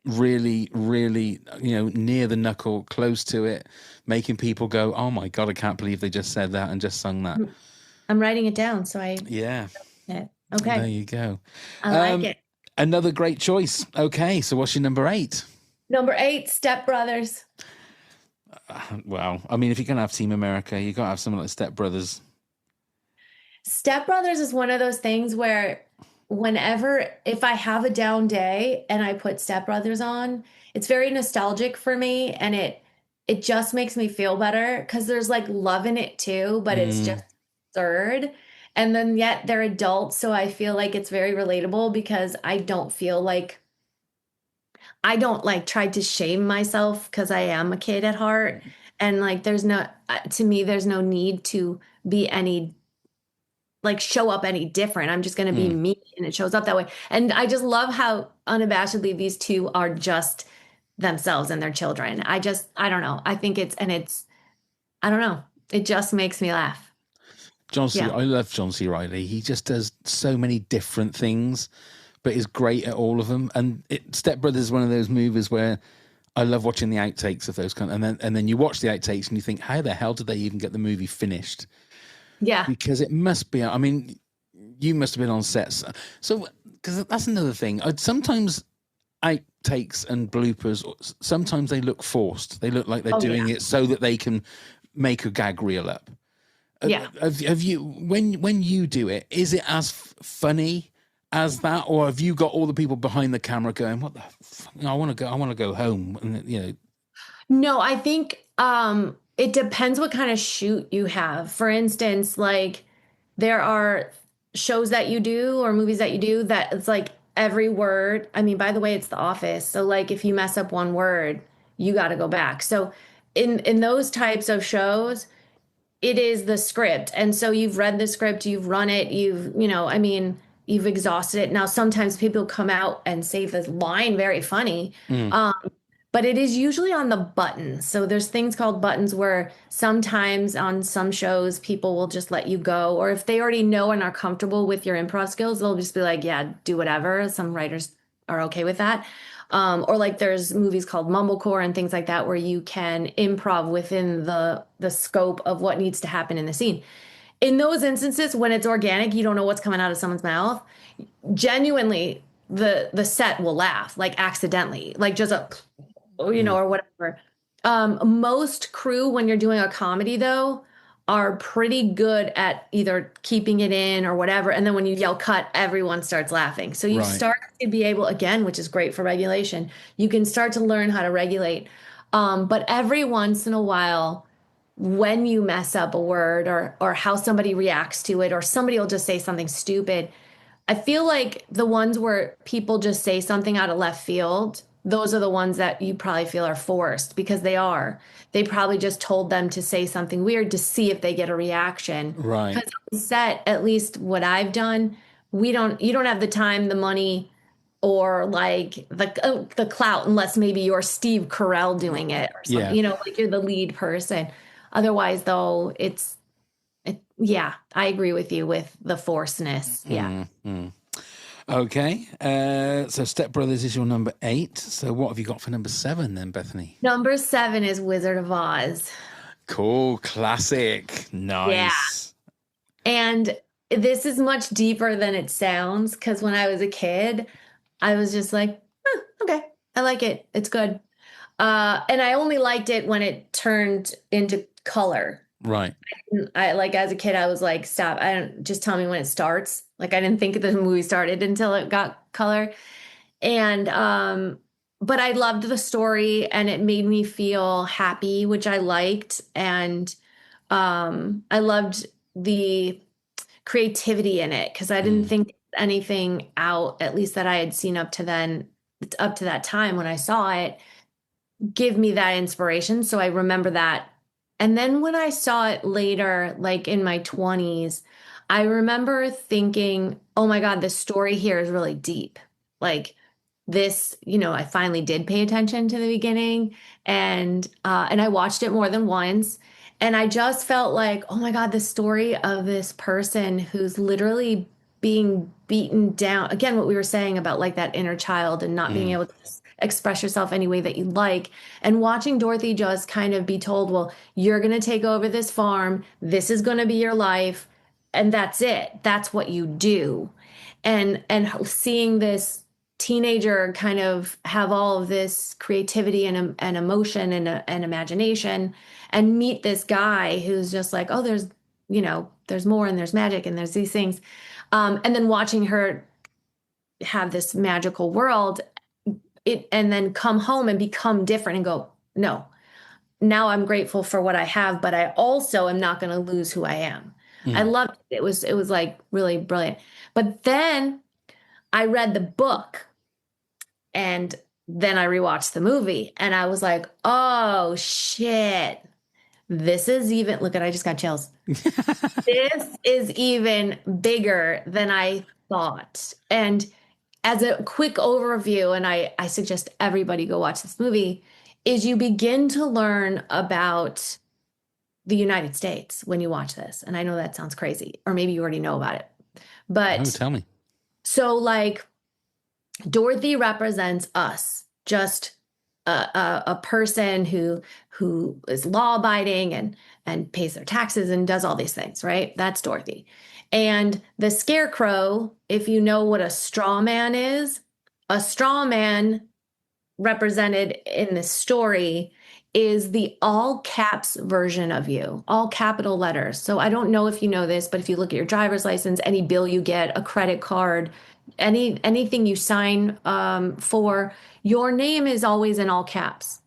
really, really, near the knuckle, close to it, making people go, "Oh my God, I can't believe they just said that and just sung that." I'm writing it down, so I. Yeah. Okay. There you go. I like it. Another great choice. Okay, so what's your number 8? Number 8, Step Brothers. Well, I mean, if you're gonna have Team America, you gotta have something like Step Brothers. Step Brothers is one of those things where if I have a down day and I put Step Brothers on, it's very nostalgic for me and it just makes me feel better because there's like love in it too, but it's just absurd. And then yet they're adults, so I feel like it's very relatable because I don't try to shame myself because I am a kid at heart. And like to me, there's no need to be any like show up any different. I'm just going to be me and it shows up that way. And I just love how unabashedly these two are just themselves and their children. I don't know. I think I don't know. It just makes me laugh. I love John C. Reilly. He just does so many different things, but is great at all of them. And Step Brothers is one of those movies where I love watching the outtakes of those and then you watch the outtakes and you think, how the hell did they even get the movie finished? Yeah. Because it must be, I mean, you must have been on sets. So, because that's another thing. Sometimes outtakes and bloopers, sometimes they look forced. They look like they're doing it so that they can make a gag reel up. Yeah. Have you, when you do it, is it as funny as that? Or have you got all the people behind the camera going, what the fuck? I want to go home. And, No, I think it depends what kind of shoot you have. For instance, like there are shows that you do or movies that you do that it's like every word. I mean, by the way, it's The Office. So like if you mess up one word, you got to go back. So in those types of shows, it is the script. And so you've read the script, you've run it, you've exhausted it. Now, sometimes people come out and say the line very funny. But it is usually on the buttons. So there's things called buttons where sometimes on some shows, people will just let you go. Or if they already know and are comfortable with your improv skills, they'll just be like, yeah, do whatever. Some writers are okay with that. Or like there's movies called mumblecore and things like that where you can improv within the scope of what needs to happen in the scene. in those instances when it's organic, you don't know what's coming out of someone's mouth. Genuinely, the set will laugh, like accidentally, like just a, Mm. or whatever. Most crew, when you're doing a comedy though, are pretty good at either keeping it in or whatever. And then when you yell cut, everyone starts laughing. So you Right. start to be able, again, which is great for regulation, you can start to learn how to regulate. But every once in a while, when you mess up a word or how somebody reacts to it, or somebody will just say something stupid, I feel like the ones where people just say something out of left field, those are the ones that you probably feel are forced because they are. They probably just told them to say something weird to see if they get a reaction. Right. Because on set, at least what I've done, you don't have the time, the money, or like the clout unless maybe you're Steve Carell doing it or something, Yeah. like you're the lead person. Otherwise, though, yeah, I agree with you with the forcedness. Yeah. Mm. Okay. So Step Brothers is your number 8. So what have you got for number 7 then, Bethany? Number 7 is Wizard of Oz. Cool. Classic. Yeah. Nice. And this is much deeper than it sounds because when I was a kid, I was just like, okay, I like it. It's good. And I only liked it when it turned into color. Right. I like as a kid, I was like, stop. I don't just tell me when it starts. Like I didn't think the movie started until it got color. And but I loved the story and it made me feel happy, which I liked. And I loved the creativity in it because I didn't Mm. think anything out, at least that I had seen up to that time when I saw it, give me that inspiration. So I remember that. And then when I saw it later, like in my 20s, I remember thinking, oh my God, the story here is really deep. Like this, I finally did pay attention to the beginning and I watched it more than once. And I just felt like, oh my God, the story of this person who's literally being beaten down. Again, what we were saying about like that inner child and not being Mm. able to express yourself any way that you like. And watching Dorothy just kind of be told, well, you're going to take over this farm. This is going to be your life. And that's it. That's what you do. And seeing this teenager kind of have all of this creativity and emotion and imagination and meet this guy who's just like, oh, there's more and there's magic and there's these things. And then watching her have this magical world and then come home and become different and go, no, now I'm grateful for what I have, but I also am not going to lose who I am. I Mm. loved it. It was like really brilliant. But then I read the book and then I rewatched the movie and I was like, oh shit. This is even, look at, I just got chills. This is even bigger than I thought. And as a quick overview, and I suggest everybody go watch this movie, is you begin to learn about the United States when you watch this. And I know that sounds crazy, or maybe you already know about it. Oh, But tell me. so, like, Dorothy represents us, just a person who is law abiding and pays their taxes and does all these things, right? That's Dorothy. And the scarecrow, if you know what a straw man is, a straw man represented in this story is the all caps version of you, all capital letters. So I don't know if you know this, but if you look at your driver's license, any bill you get, a credit card, anything you sign for, your name is always in all caps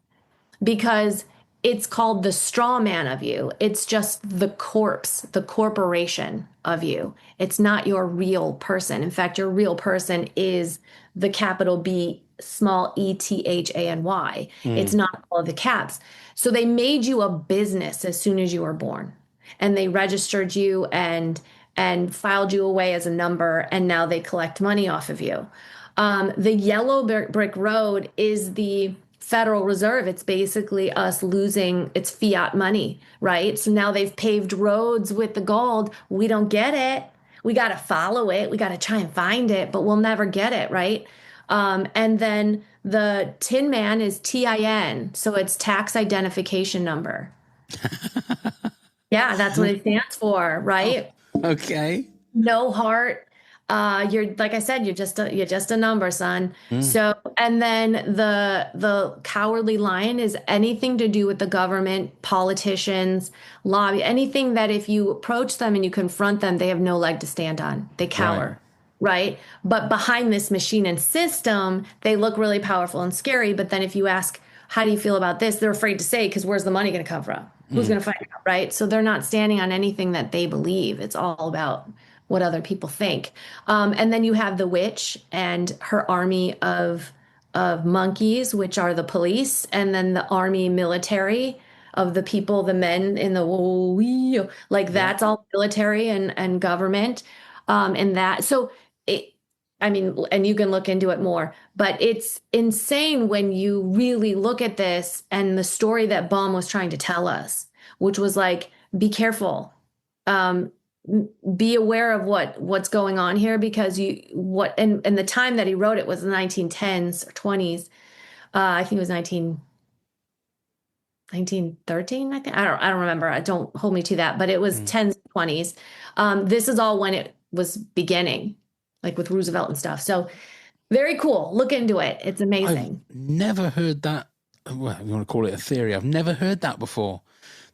because it's called the straw man of you. It's just the corpse, the corporation of you. It's not your real person. In fact, your real person is the capital B, small ETHANY. It's Mm. not all of the caps. So they made you a business as soon as you were born, and they registered you and filed you away as a number, and now they collect money off of you. The yellow brick road is the Federal Reserve. It's basically us losing its fiat money, right? So now they've paved roads with the gold. We don't get it. We got to follow it. We got to try and find it, but we'll never get it, right? And then the Tin Man is TIN, so it's tax identification number. Yeah, that's what it stands for, Oh, right? okay. No heart. You're like I said, you're just a number, son. Mm, So, and then the cowardly lion is anything to do with the government, politicians, lobby, anything that if you approach them and you confront them, they have no leg to stand on. They right. cower, right? But behind this machine and system, they look really powerful and scary. But then if you ask, how do you feel about this? They're afraid to say because where's the money going to come from? Who's Mm, going to find out, right? So they're not standing on anything that they believe. It's all about what other people think. And then you have the witch and her army of monkeys, which are the police, and then the army military of the people, the men in the like yeah. that's all military and government. And that so it I mean, and you can look into it more, but it's insane when you really look at this and the story that Baum was trying to tell us, which was like, be careful. Um, be aware of what's going on here because you what and the time that he wrote it was the 1910s or 20s. I think it was 1913. I think I don't remember. I don't hold me to that, but it was Mm. 10s, 20s. This is all when it was beginning, like with Roosevelt and stuff. So very cool. Look into it. It's I've amazing. never heard that. Well, you want to call it a theory? I've never heard that before.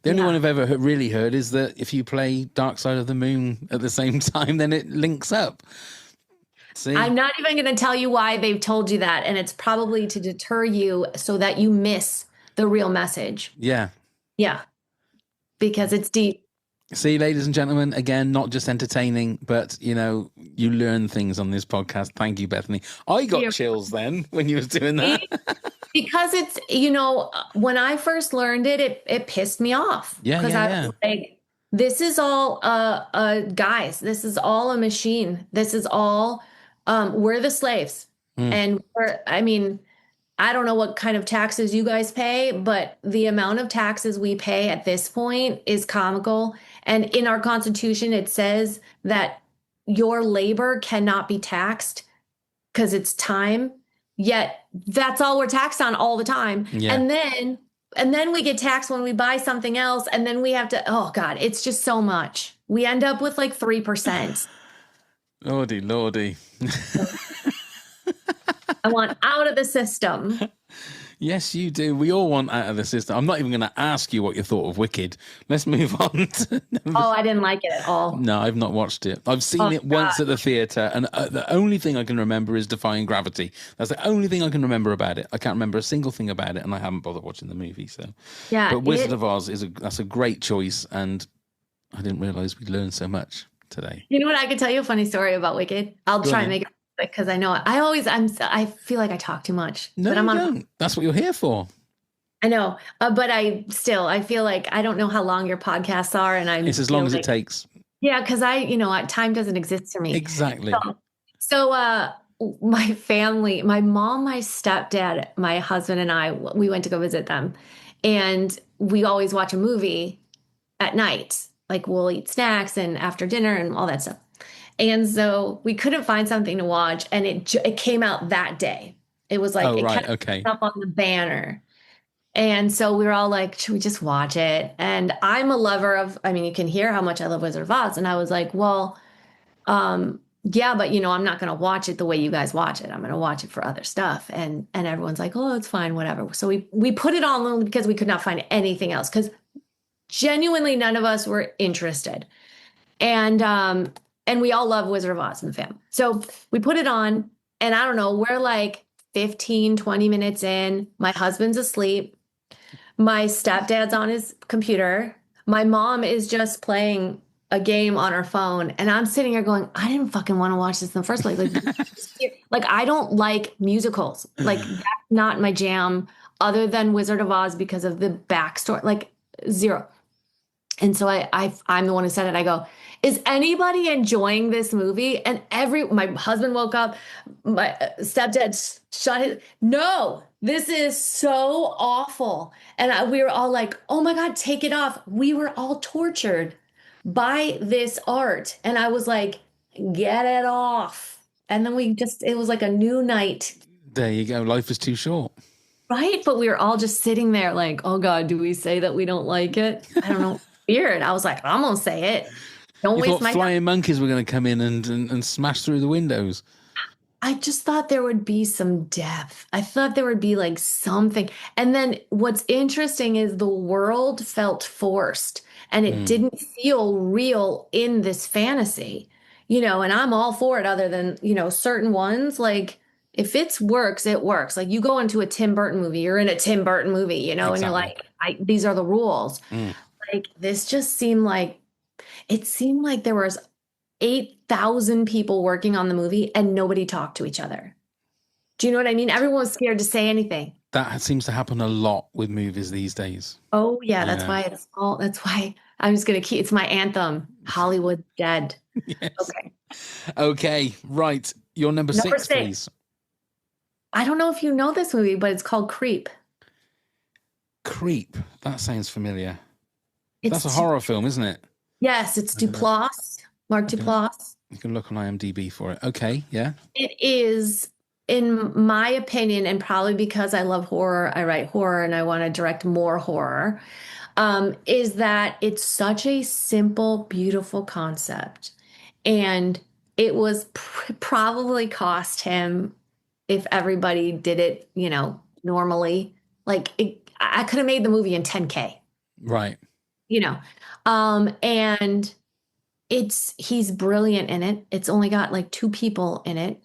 The only one Yeah. I've ever really heard is that if you play Dark Side of the Moon at the same time, then it links up. See? I'm not even going to tell you why they've told you that, and it's probably to deter you so that you miss the real message. Yeah. Yeah, because it's deep. See, ladies and gentlemen, again, not just entertaining, but you learn things on this podcast. Thank you, Bethany. I got Yeah. chills then when you was doing that. Because it's, when I first learned it, it pissed me off Yeah, because yeah, I yeah. was like, this is all, guys, this is all a machine. This is all, we're the slaves. Mm, And I mean, I don't know what kind of taxes you guys pay, but the amount of taxes we pay at this point is comical. And in our Constitution, it says that your labor cannot be taxed because it's time. Yet that's all we're taxed on all the time. yeah. And then we get taxed when we buy something else. And then we have to, oh God, it's just so much. We end up with like 3%. Lordy, lordy. I want out of the system. Yes, you do. We all want out of the system. I'm not even going to ask you what you thought of Wicked. Let's move on to Oh, I didn't like it at all. No, I've not watched it. I've seen Oh, it once God. at the theatre, and the only thing I can remember is Defying Gravity. That's the only thing I can remember about it. I can't remember a single thing about it, and I haven't bothered watching the movie. So, Yeah, but Wizard of Oz that's a great choice, and I didn't realize we'd learned so much today. you know what? I could tell you a funny story about Wicked. I'll Go try on and then. make it quick because I know I feel like I talk too much. No, But you I'm on. don't. That's what you're here for. I know, but I feel like I don't know how long your podcasts are, and I It's as feel long as it like takes. yeah, because time doesn't exist for me. Exactly. So, my family, my mom, my stepdad, my husband, and I, we went to go visit them, and we always watch a movie at night. Like we'll eat snacks and after dinner and all that stuff. And so we couldn't find something to watch, and it came out that day. It was like Oh, it right. kept Okay. up on the banner. And so we were all like, should we just watch it? And I'm a lover of, I mean, you can hear how much I love Wizard of Oz. And I was like, well, yeah, but I'm not going to watch it the way you guys watch it. I'm going to watch it for other stuff. And everyone's like, oh, it's fine, whatever. So we put it on only because we could not find anything else because genuinely none of us were interested. And we all love Wizard of Oz in the family. So we put it on, and I don't know, we're like 15, 20 minutes in. My husband's asleep. My stepdad's on his computer. My mom is just playing a game on her phone. And I'm sitting here going, I didn't fucking want to watch this in the first place. Like I don't like musicals. Like that's not my jam other than Wizard of Oz because of the backstory. Like zero. And so I'm the one who said it. I go, is anybody enjoying this movie? And my husband woke up, my stepdad shut his, no, this is so awful. And we were all like, oh my God, take it off. We were all tortured by this art. And I was like, get it off. And then it was like a new night. There you go. Life is too short. Right. But we were all just sitting there like, oh God, do we say that we don't like it? I don't know. weird. I was like, I'm gonna say it. Don't You waste thought my time. flying monkeys were going to come in and smash through the windows. I just thought there would be some depth. I thought there would be like something. And then what's interesting is the world felt forced and it Mm, didn't feel real in this fantasy, and I'm all for it other than, certain ones. Like if it's works, it works. Like you go into a Tim Burton movie, you're in a Tim Burton movie, and you're exactly. like, these are the rules. Mm. Like this just it seemed like there was 8,000 people working on the movie and nobody talked to each other. Do you know what I mean? Everyone was scared to say anything. That seems to happen a lot with movies these days. Oh yeah, Yeah. that's why I'm just gonna it's my anthem. Hollywood dead. Yes. Okay. Okay. Right. Your number Number six, six. please. I don't know if you know this movie, but it's called Creep. Creep. That sounds familiar. That's a It's horror film, isn't it? yes, it's Duplass, Mark Duplass. You can look on IMDb for it. Okay. Yeah. It is, in my opinion, and probably because I love horror, I write horror and I want to direct more horror, is that it's such a simple, beautiful concept. And it was probably cost him, if everybody did it, normally, I could have made the movie in 10K, Right. you know. And he's brilliant in it. It's only got like two people in it.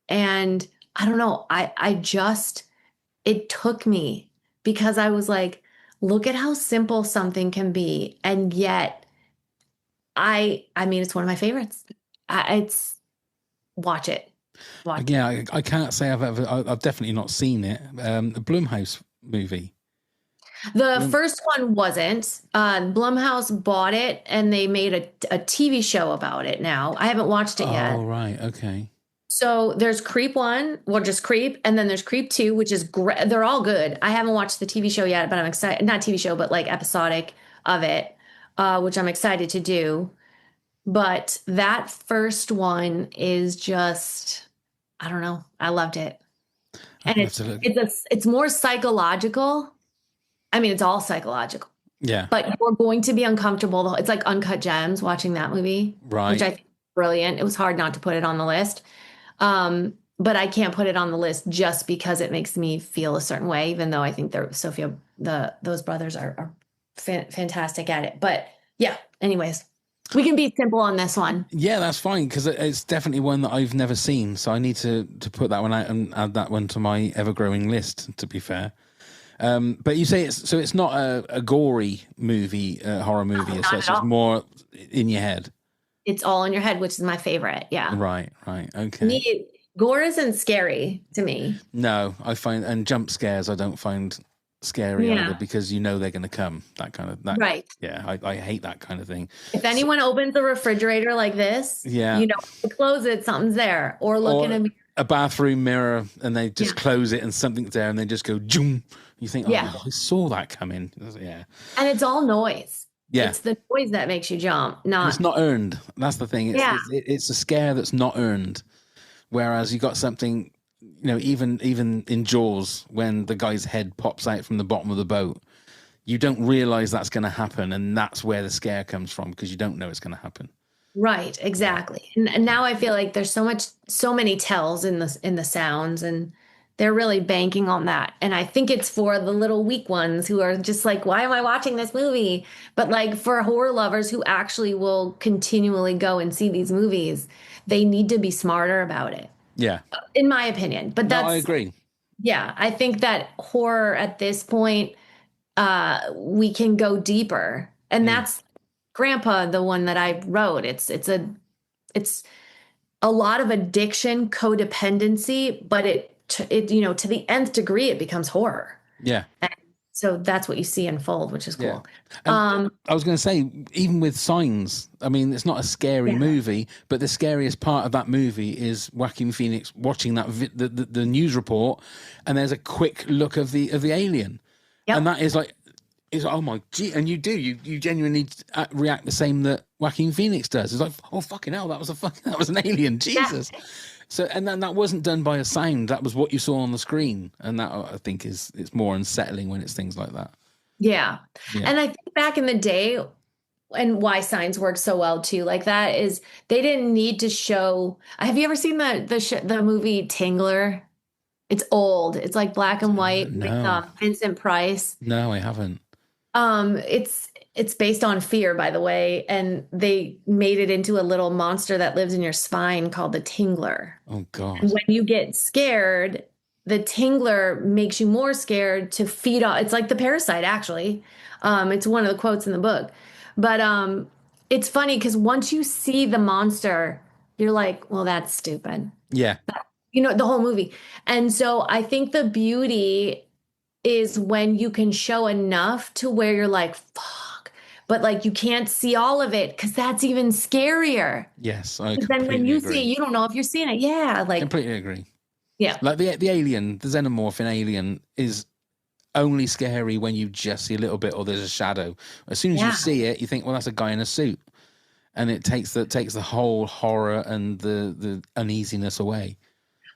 And I don't know, it took me because I was like, look at how simple something can be. And yet I mean, it's one of my favorites. It's watch it. Watch it. Yeah. I can't say I've definitely not seen it. The Blumhouse movie. The first one wasn't. Blumhouse bought it and they made a TV show about it now. I haven't watched it yet. Oh, right. Okay. So there's Creep 1, well, just Creep, and then there's Creep 2, which is great. They're all good. I haven't watched the TV show yet, but I'm excited. Not TV show, but like episodic of it, which I'm excited to do. But that first one is just, I don't know. I loved it. I'll And have to look. it's more psychological. I mean, it's all psychological, Yeah. but you're going to be uncomfortable. It's like Uncut Gems watching that movie, which Right. I think is brilliant. It was hard not to put it on the list. But I can't put it on the list just because it makes me feel a certain way, even though I think those brothers are fantastic at it. But yeah, anyways, we can be simple on this one. Yeah, that's fine because it's definitely one that I've never seen. So I need to put that one out and add that one to my ever-growing list, to be fair. But you say it's not a gory movie, horror movie, No, as not such. at It's all. more in your head. It's all in your head, which is my favorite. Yeah. Right, okay. Gore isn't scary to me. No, I find, and jump scares I don't find scary either Yeah. because you know they're going to come. That. Right. Yeah, I hate that kind of thing. If anyone opens a refrigerator like this, Yeah. close it, something's there. Or look in a mirror. A bathroom mirror and they just Yeah. close it and something's there and they just go zoom. You think, oh, Yeah. I saw that coming. Yeah. And it's all noise. Yeah. It's the noise that makes you jump, not It's not earned. That's the thing. It's a scare that's not earned. Whereas you got something, even in Jaws, when the guy's head pops out from the bottom of the boat, you don't realize that's going to happen, and that's where the scare comes from because you don't know it's going to happen. right, exactly. And now I feel like there's so many tells in the sounds, and they're really banking on that. And I think it's for the little weak ones who are just like, why am I watching this movie? But like for horror lovers who actually will continually go and see these movies, they need to be smarter about it, Yeah. in my opinion. But No, I agree. yeah, I think that horror at this point, we can go deeper. And that's Grandpa, the one that I wrote. It's a lot of addiction, codependency, but to the nth degree, it becomes horror. Yeah. And so that's what you see unfold, which is cool. Yeah. And I was going to say, even with Signs, I mean, it's not a scary movie, but the scariest part of that movie is Joaquin Phoenix watching the news report, and there's a quick look of the alien, and that is like, oh my gee, and you genuinely react the same that Joaquin Phoenix does. It's like, oh fucking hell, that was an alien, Jesus. Yeah. So, and then that wasn't done by a sound. That was what you saw on the screen, and that I think it's more unsettling when it's things like that. Yeah. And I think back in the day, and why signs work so well too. Like that is they didn't need to show. Have you ever seen the movie Tingler? It's old. It's like black and white with No, Vincent Price. no, I haven't. It's based on fear, by the way, and they made it into a little monster that lives in your spine called the Tingler. Oh And God. when you get scared, the Tingler makes you more scared to feed off. It's like the parasite, actually. It's one of the quotes in the book. But it's funny because once you see the monster, you're like, well, that's stupid. Yeah. You know, the whole movie. And so I think the beauty is when you can show enough to where you're like, fuck, but like you can't see all of it because that's even scarier. Yes, I 'Cause then when completely you agree. see it, you don't know if you're seeing it. Yeah, like Completely agree. yeah, Like the alien, the xenomorph in Alien is only scary when you just see a little bit or there's a shadow. As soon as you yeah. see it, you think, well, that's a guy in a suit, and it takes the whole horror and the uneasiness away.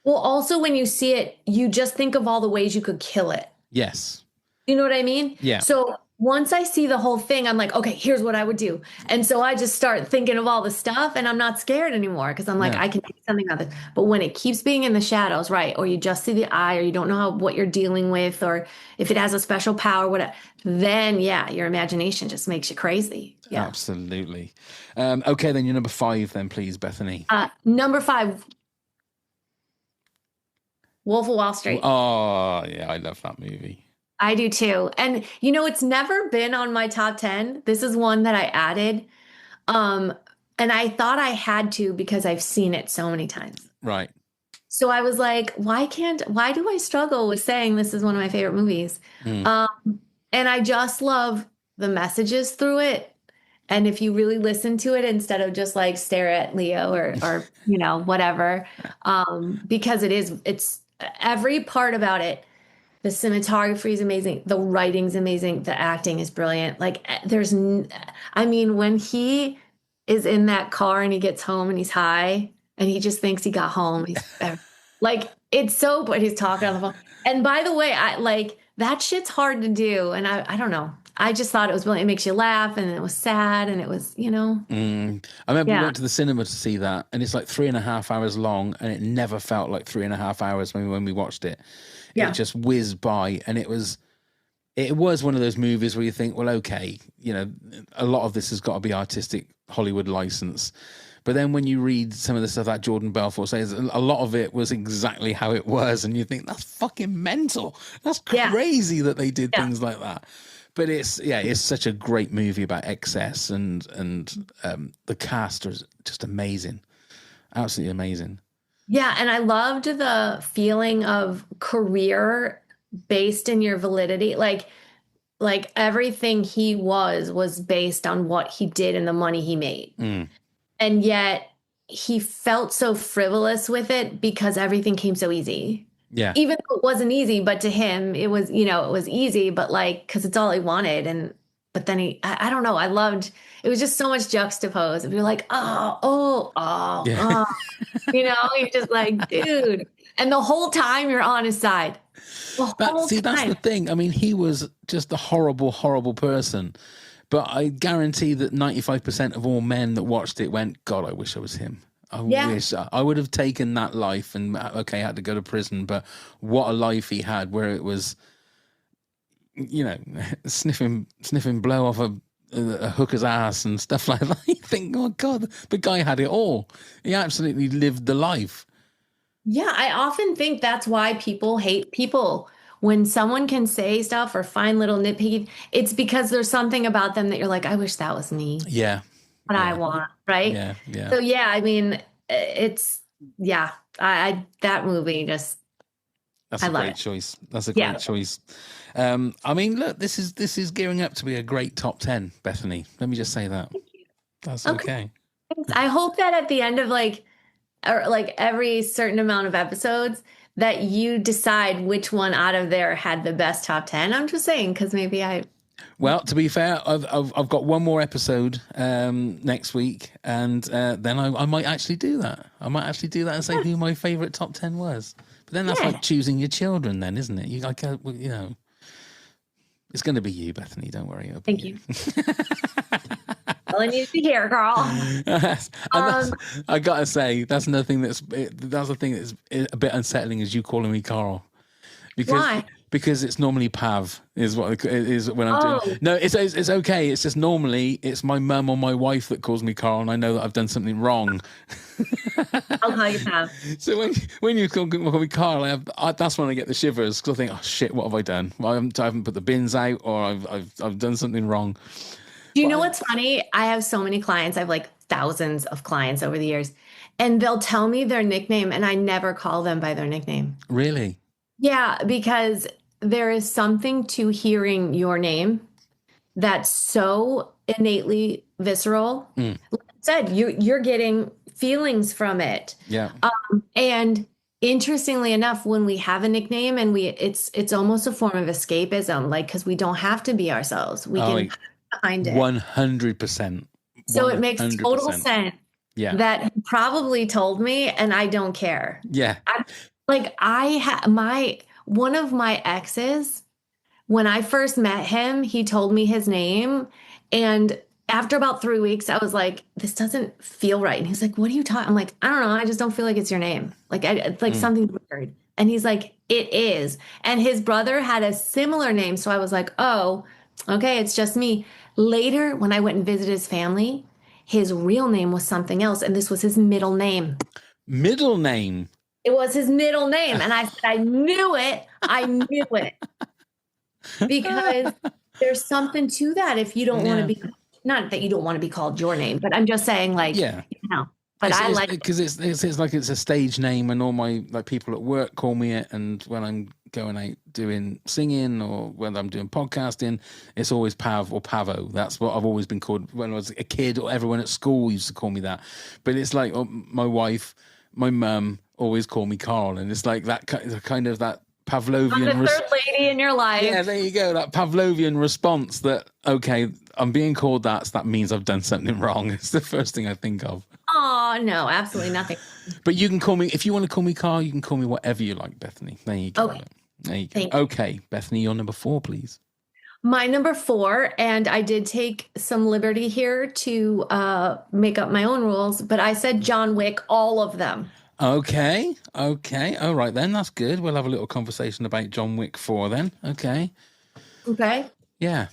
Well, also when you see it, you just think of all the ways you could kill it. Yes. You know what I mean? Yeah. So once I see the whole thing, I'm like, okay, here's what I would do. And so I just start thinking of all the stuff and I'm not scared anymore because I'm like, No. I can do something about this. But when it keeps being in the shadows, right? Or you just see the eye or you don't know what you're dealing with or if it has a special power, whatever, then yeah, your imagination just makes you crazy. Yeah. Absolutely. Okay, then you're number 5 then, please, Bethany. Number 5, Wolf of Wall Street. Oh, yeah, I love that movie. I do too. And you know, it's never been on my top 10. This is one that I added. Um, and I thought I had to because I've seen it so many times. Right. So I was like, why do I struggle with saying this is one of my favorite movies? Mm. And I just love the messages through it. And if you really listen to it instead of just like stare at Leo or you know, whatever, because it's every part about it. The cinematography is amazing. The writing's amazing. The acting is brilliant. Like I mean, when he is in that car and he gets home and he's high and he just thinks he got home, he's like, it's so, but he's talking on the phone. And by the way, I like that shit's hard to do. And I don't know. I just thought it was brilliant. It makes you laugh and it was sad and it was, you know. I remember we Yeah. went to the cinema to see that, and it's like 3.5 hours long, and it never felt like 3.5 hours when we watched it. Yeah. It just whizzed by, and it was one of those movies where you think, well, okay, you know, a lot of this has got to be artistic Hollywood license. But then when you read some of the stuff that Jordan Belfort says, a lot of it was exactly how it was, and you think that's fucking mental. That's Yeah. crazy that they did Yeah. things like that. But it's such a great movie about excess, and the cast is just amazing, absolutely amazing. Yeah, and I loved the feeling of career based in your validity. Like everything he was based on what he did and the money he made. Mm. And yet he felt so frivolous with it because everything came so easy. Yeah, Even though it wasn't easy, but to him it was, you know, it was easy, but like because it's all he wanted. But then I don't know, I loved it was just so much juxtapose. If you're like, yeah. you know, you're just like, dude. And the whole time you're on his side. The whole See, that's the time. thing. I mean, he was just a horrible, horrible person. But I guarantee that 95% of all men that watched it went, God, I wish I was him. I wish I would have taken that life and, okay, I had to go to prison. But what a life he had, where it was, you know, sniffing blow off a hooker's ass and stuff like that. You think, oh, God, the guy had it all. He absolutely lived the life. Yeah, I often think that's why people hate people. When someone can say stuff or find little nitpicky, it's because there's something about them that you're like, I wish that was me, Yeah. what I want, right? Yeah. Yeah. So yeah, I mean, it's yeah, I that movie just That's I a love great it. choice. That's a Yeah. great choice. I mean, look, this is gearing up to be a great top 10, Bethany. Let me just say that. That's okay. I hope that at the end of like or like every certain amount of episodes that you decide which one out of there had the best top 10. I'm just saying because maybe Well, to be fair, I've got one more episode next week, and then I might actually do that. I might actually do that and say who my favorite top 10 was. But then that's like choosing your children, then, isn't it? You like, you know, it's going to be you, Bethany. Don't worry. Thank you. all I needed to hear, girl. And that's, I gotta say, that's another thing that's the thing that's a bit unsettling is you calling me Carl, because Why? it's normally Pav is what it is when I'm doing. Oh, No, it's okay. It's just normally it's my mum or my wife that calls me Carl, and I know that I've done something wrong. I'll call you Pam. So when you call me Carl, that's when I get the shivers because I think, oh shit, what have I done? Well, I haven't put the bins out, or I've done something wrong. Do you But know what's funny? I have so many clients. I have like thousands of clients over the years, and they'll tell me their nickname, and I never call them by their nickname. really, Yeah, because there is something to hearing your name that's so innately visceral. Mm, Like I said, you're getting feelings from it. yeah, And interestingly enough, when we have a nickname and it's almost a form of escapism, like because we don't have to be ourselves. We oh, can hide behind it. 100%, So it makes total 100%, sense yeah, that he probably told me and I don't care. yeah, Like one of my exes, when I first met him, he told me his name. And after about 3 weeks, I was like, this doesn't feel right. And he's like, what are you talking? I'm like, I don't know. I just don't feel like it's your name. Like, it's like mm, something weird. And he's like, it is. And his brother had a similar name. So I was like, oh, okay, it's just me. Later, when I went and visited his family, his real name was something else. And this was his middle name. middle name. It was his middle name. And I said, I knew it. I knew it. Because there's something to that if you don't want to Yeah, be, not that you don't want to be called your name, but I'm just saying, like, yeah. but I like, Because it's like it's a stage name, and all my like people at work call me it. And when I'm going out doing singing or when I'm doing podcasting, it's always Pav or Pavo. That's what I've always been called when I was a kid, or everyone at school used to call me that. But it's like my wife, my mum always call me Carl, and it's like that kind of that I'm Pavlovian. the third lady in your life. Yeah, there you go. That Pavlovian response that, okay, I'm being called that, so that means I've done something wrong. It's the first thing I think of. Oh, no, absolutely nothing. But you can call me, if you want to call me Carl, you can call me whatever you like, Bethany. There you go. Okay. There you go. Thank you. Okay, Bethany, your number 4, please. My number 4, and I did take some liberty here to make up my own rules, but I said John Wick, all of them. Okay. All right, then. That's good. We'll have a little conversation about John Wick 4 then. Okay. Okay. Yeah.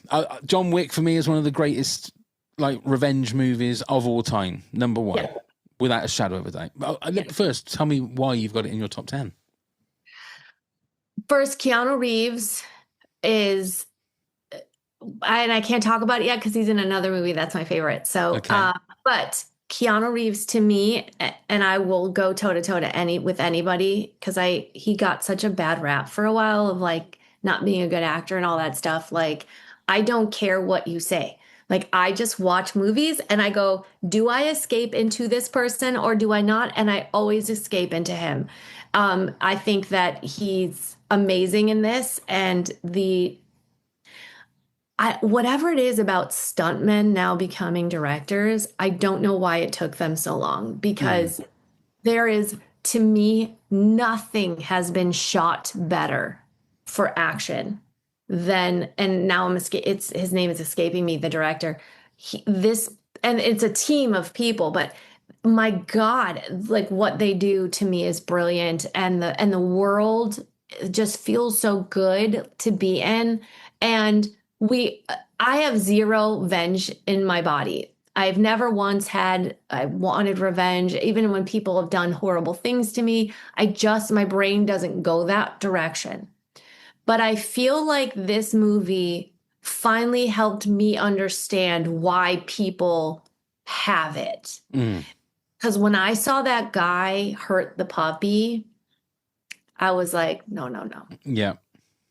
John Wick for me is one of the greatest like revenge movies of all time. Number 1. Yeah. Without a shadow of a doubt. First, tell me why you've got it in your top 10. First, Keanu Reeves is, and I can't talk about it yet because he's in another movie that's my favorite. So, Okay. but Keanu Reeves to me, and I will go toe to toe with anybody because he got such a bad rap for a while of like not being a good actor and all that stuff. Like, I don't care what you say. Like, I just watch movies and I go, do I escape into this person or do I not? And I always escape into him. I think that he's amazing in this, and whatever it is about stuntmen now becoming directors, I don't know why it took them so long because there is, to me, nothing has been shot better for action than, and now his name is escaping me, the director. And it's a team of people, but my God, like what they do to me is brilliant, and the world just feels so good to be in. And I have zero venge in my body. I've never once I wanted revenge, even when people have done horrible things to me. My brain doesn't go that direction. But I feel like this movie finally helped me understand why people have it. Mm. Because when I saw that guy hurt the puppy, I was like, no, no, no. Yeah.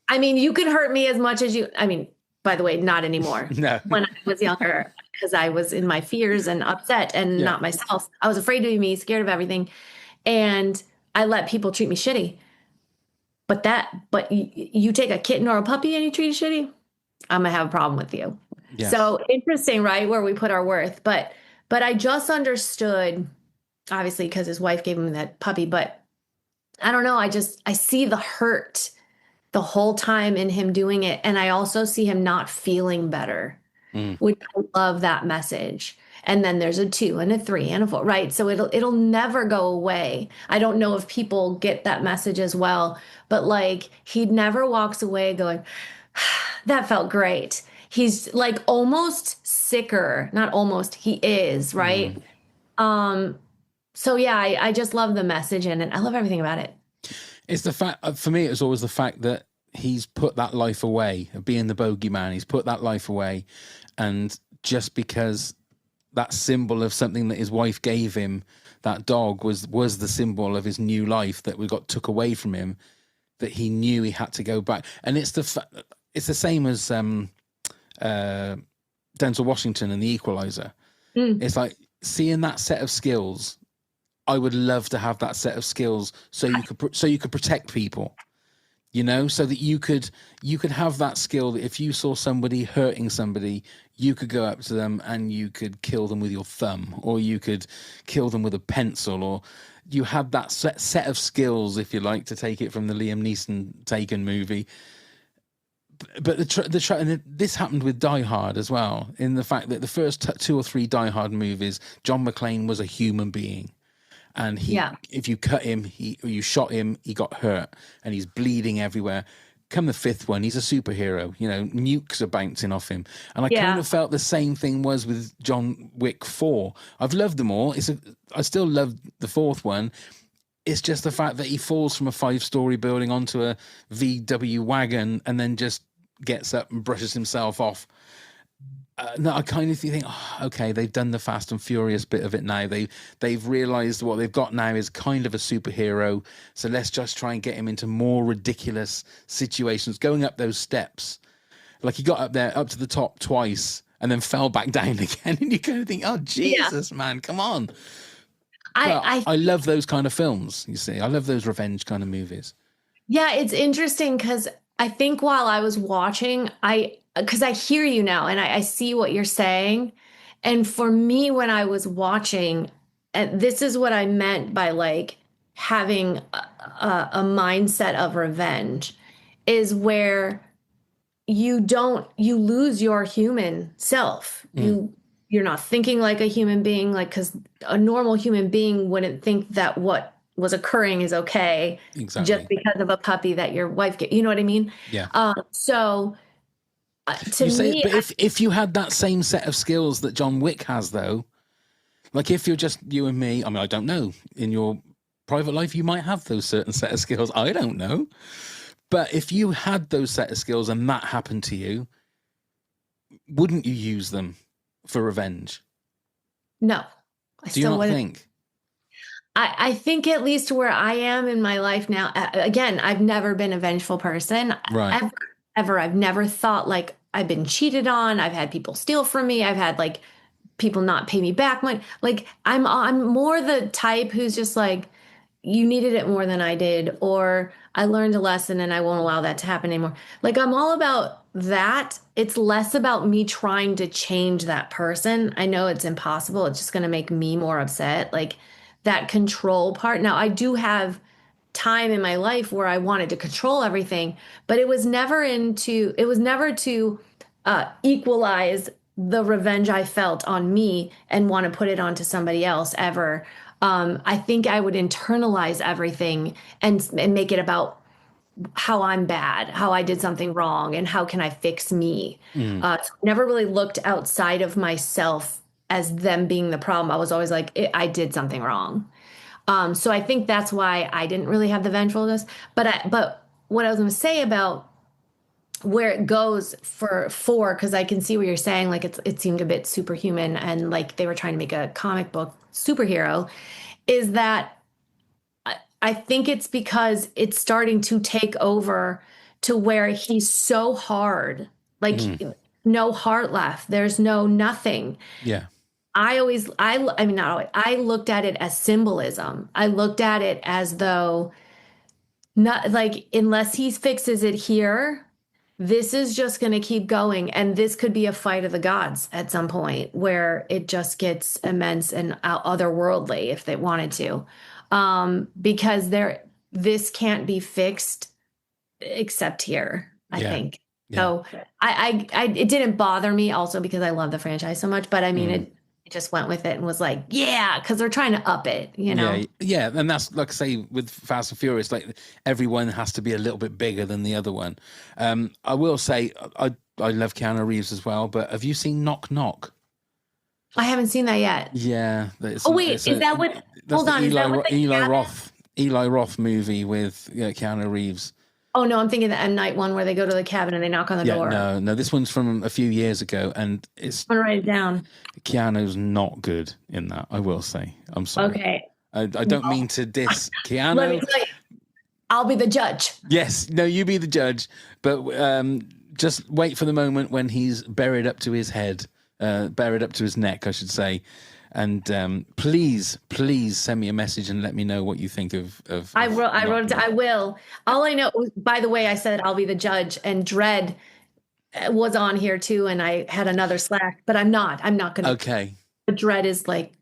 I mean, you can hurt me as much as I mean, by the way, not anymore. No. When I was younger, because I was in my fears and upset and not myself. I was afraid to be me, scared of everything. And I let people treat me shitty. But you take a kitten or a puppy and you treat it shitty, I'm gonna have a problem with you. Yes. So interesting, right? Where we put our worth. But I just understood, obviously, because his wife gave him that puppy, but I don't know. I see the hurt the whole time in him doing it. And I also see him not feeling better. Mm. which I love that message. And then there's a 2 and a 3 and a 4, right? So it'll never go away. I don't know if people get that message as well, but like he never walks away going, that felt great. He's like almost sicker, not almost, he is, right? Mm. Um, so yeah, I just love the message in it. I love everything about it. It's the fact, for me, it was always the fact that he's put that life away, of being the bogeyman. He's put that life away. And just because that symbol of something that his wife gave him, that dog was the symbol of his new life that we got took away from him, that he knew he had to go back. And it's the same as Denzel Washington and The Equalizer. Mm. It's like seeing that set of skills. I would love to have that set of skills so you could protect people, you know, so that you could have that skill that if you saw somebody hurting somebody, you could go up to them and you could kill them with your thumb, or you could kill them with a pencil, or you had that set of skills, if you like, to take it from the Liam Neeson Taken movie. But and this happened with Die Hard as well, in the fact that the first 2 or 3 Die Hard movies, John McClane was a human being. And if you cut him, or you shot him, he got hurt, and he's bleeding everywhere. Come the 5th one, he's a superhero. You know, nukes are bouncing off him, and I kind of felt the same thing was with John Wick 4. I've loved them all. I still love the 4th one. It's just the fact that he falls from a 5-story building onto a VW wagon, and then just gets up and brushes himself off. No, I kind of think, okay, they've done the Fast and Furious bit of it now. They've realised what they've got now is kind of a superhero. So let's just try and get him into more ridiculous situations, going up those steps. Like he got up to the top twice and then fell back down again. And you kind of think, oh, Jesus, man, come on. I love those kind of films, you see. I love those revenge kind of movies. Yeah, it's interesting because I think while I was watching, because I hear you now and I see what you're saying. And for me, when I was watching, and this is what I meant by like having a mindset of revenge, is where you lose your human self. You're not thinking like a human being, like, because a normal human being wouldn't think that what was occurring is okay, exactly, just because of a puppy that your wife gave. You know what I mean? Yeah. So to me, but if you had that same set of skills that John Wick has, though, like if you're just you and me, I mean, I don't know, in your private life, you might have those certain set of skills. I don't know. But if you had those set of skills and that happened to you, wouldn't you use them for revenge? No. Do you not think? I think at least where I am in my life now, again, I've never been a vengeful person. Right. Ever. I've never thought like I've been cheated on. I've had people steal from me. I've had like people not pay me back money. Like I'm more the type who's just like, you needed it more than I did, or I learned a lesson and I won't allow that to happen anymore. Like I'm all about that. It's less about me trying to change that person. I know it's impossible. It's just going to make me more upset. Like that control part. Now I do have time in my life where I wanted to control everything, but it was never to equalize the revenge I felt on me and want to put it onto somebody else ever. I think I would internalize everything and make it about how I'm bad, how I did something wrong, and how can I fix me. So never really looked outside of myself as them being the problem. I was always like, I did something wrong. So I think that's why I didn't really have the vengefulness. But what I was going to say about where it goes for 4, because I can see what you're saying, like it seemed a bit superhuman and like they were trying to make a comic book superhero, is that I think it's because it's starting to take over to where he's so hard, like no heart left. There's nothing. Yeah. I mean, not always, I looked at it as symbolism. I looked at it as though, not like, unless he fixes it here, this is just going to keep going. And this could be a fight of the gods at some point where it just gets immense and otherworldly if they wanted to. Because this can't be fixed except here, I think. Yeah. So it didn't bother me also because I love the franchise so much, but I mean, Mm. it just went with it and was like, yeah, because they're trying to up it, you know? Yeah, yeah, and that's like I say with Fast and Furious, like everyone has to be a little bit bigger than the other one. I will say I love Keanu Reeves as well, but have you seen Knock Knock? I haven't seen that yet. Yeah, Oh, wait, is that what, that's hold the on, is that what the cabin? Eli Roth movie with Keanu Reeves. Oh, no, I'm thinking the M. Night one where they go to the cabin and they knock on the Yeah, door. no, this one's from a few years ago, and it's I'm gonna write it down. Keanu's not good in that. I will say, I'm sorry. Okay. I don't mean to diss Let me Keanu. tell you, I'll be the judge. Yes, no, you be the judge, but just wait for the moment when he's buried up to his head, buried up to his neck, I should say. And please send me a message and let me know what you think of. I wrote it. I will. All I know, by the way, I said I'll be the judge, and Dread was on here too, and I had another Slack, but I'm not. I'm not gonna. Okay, But Dread is like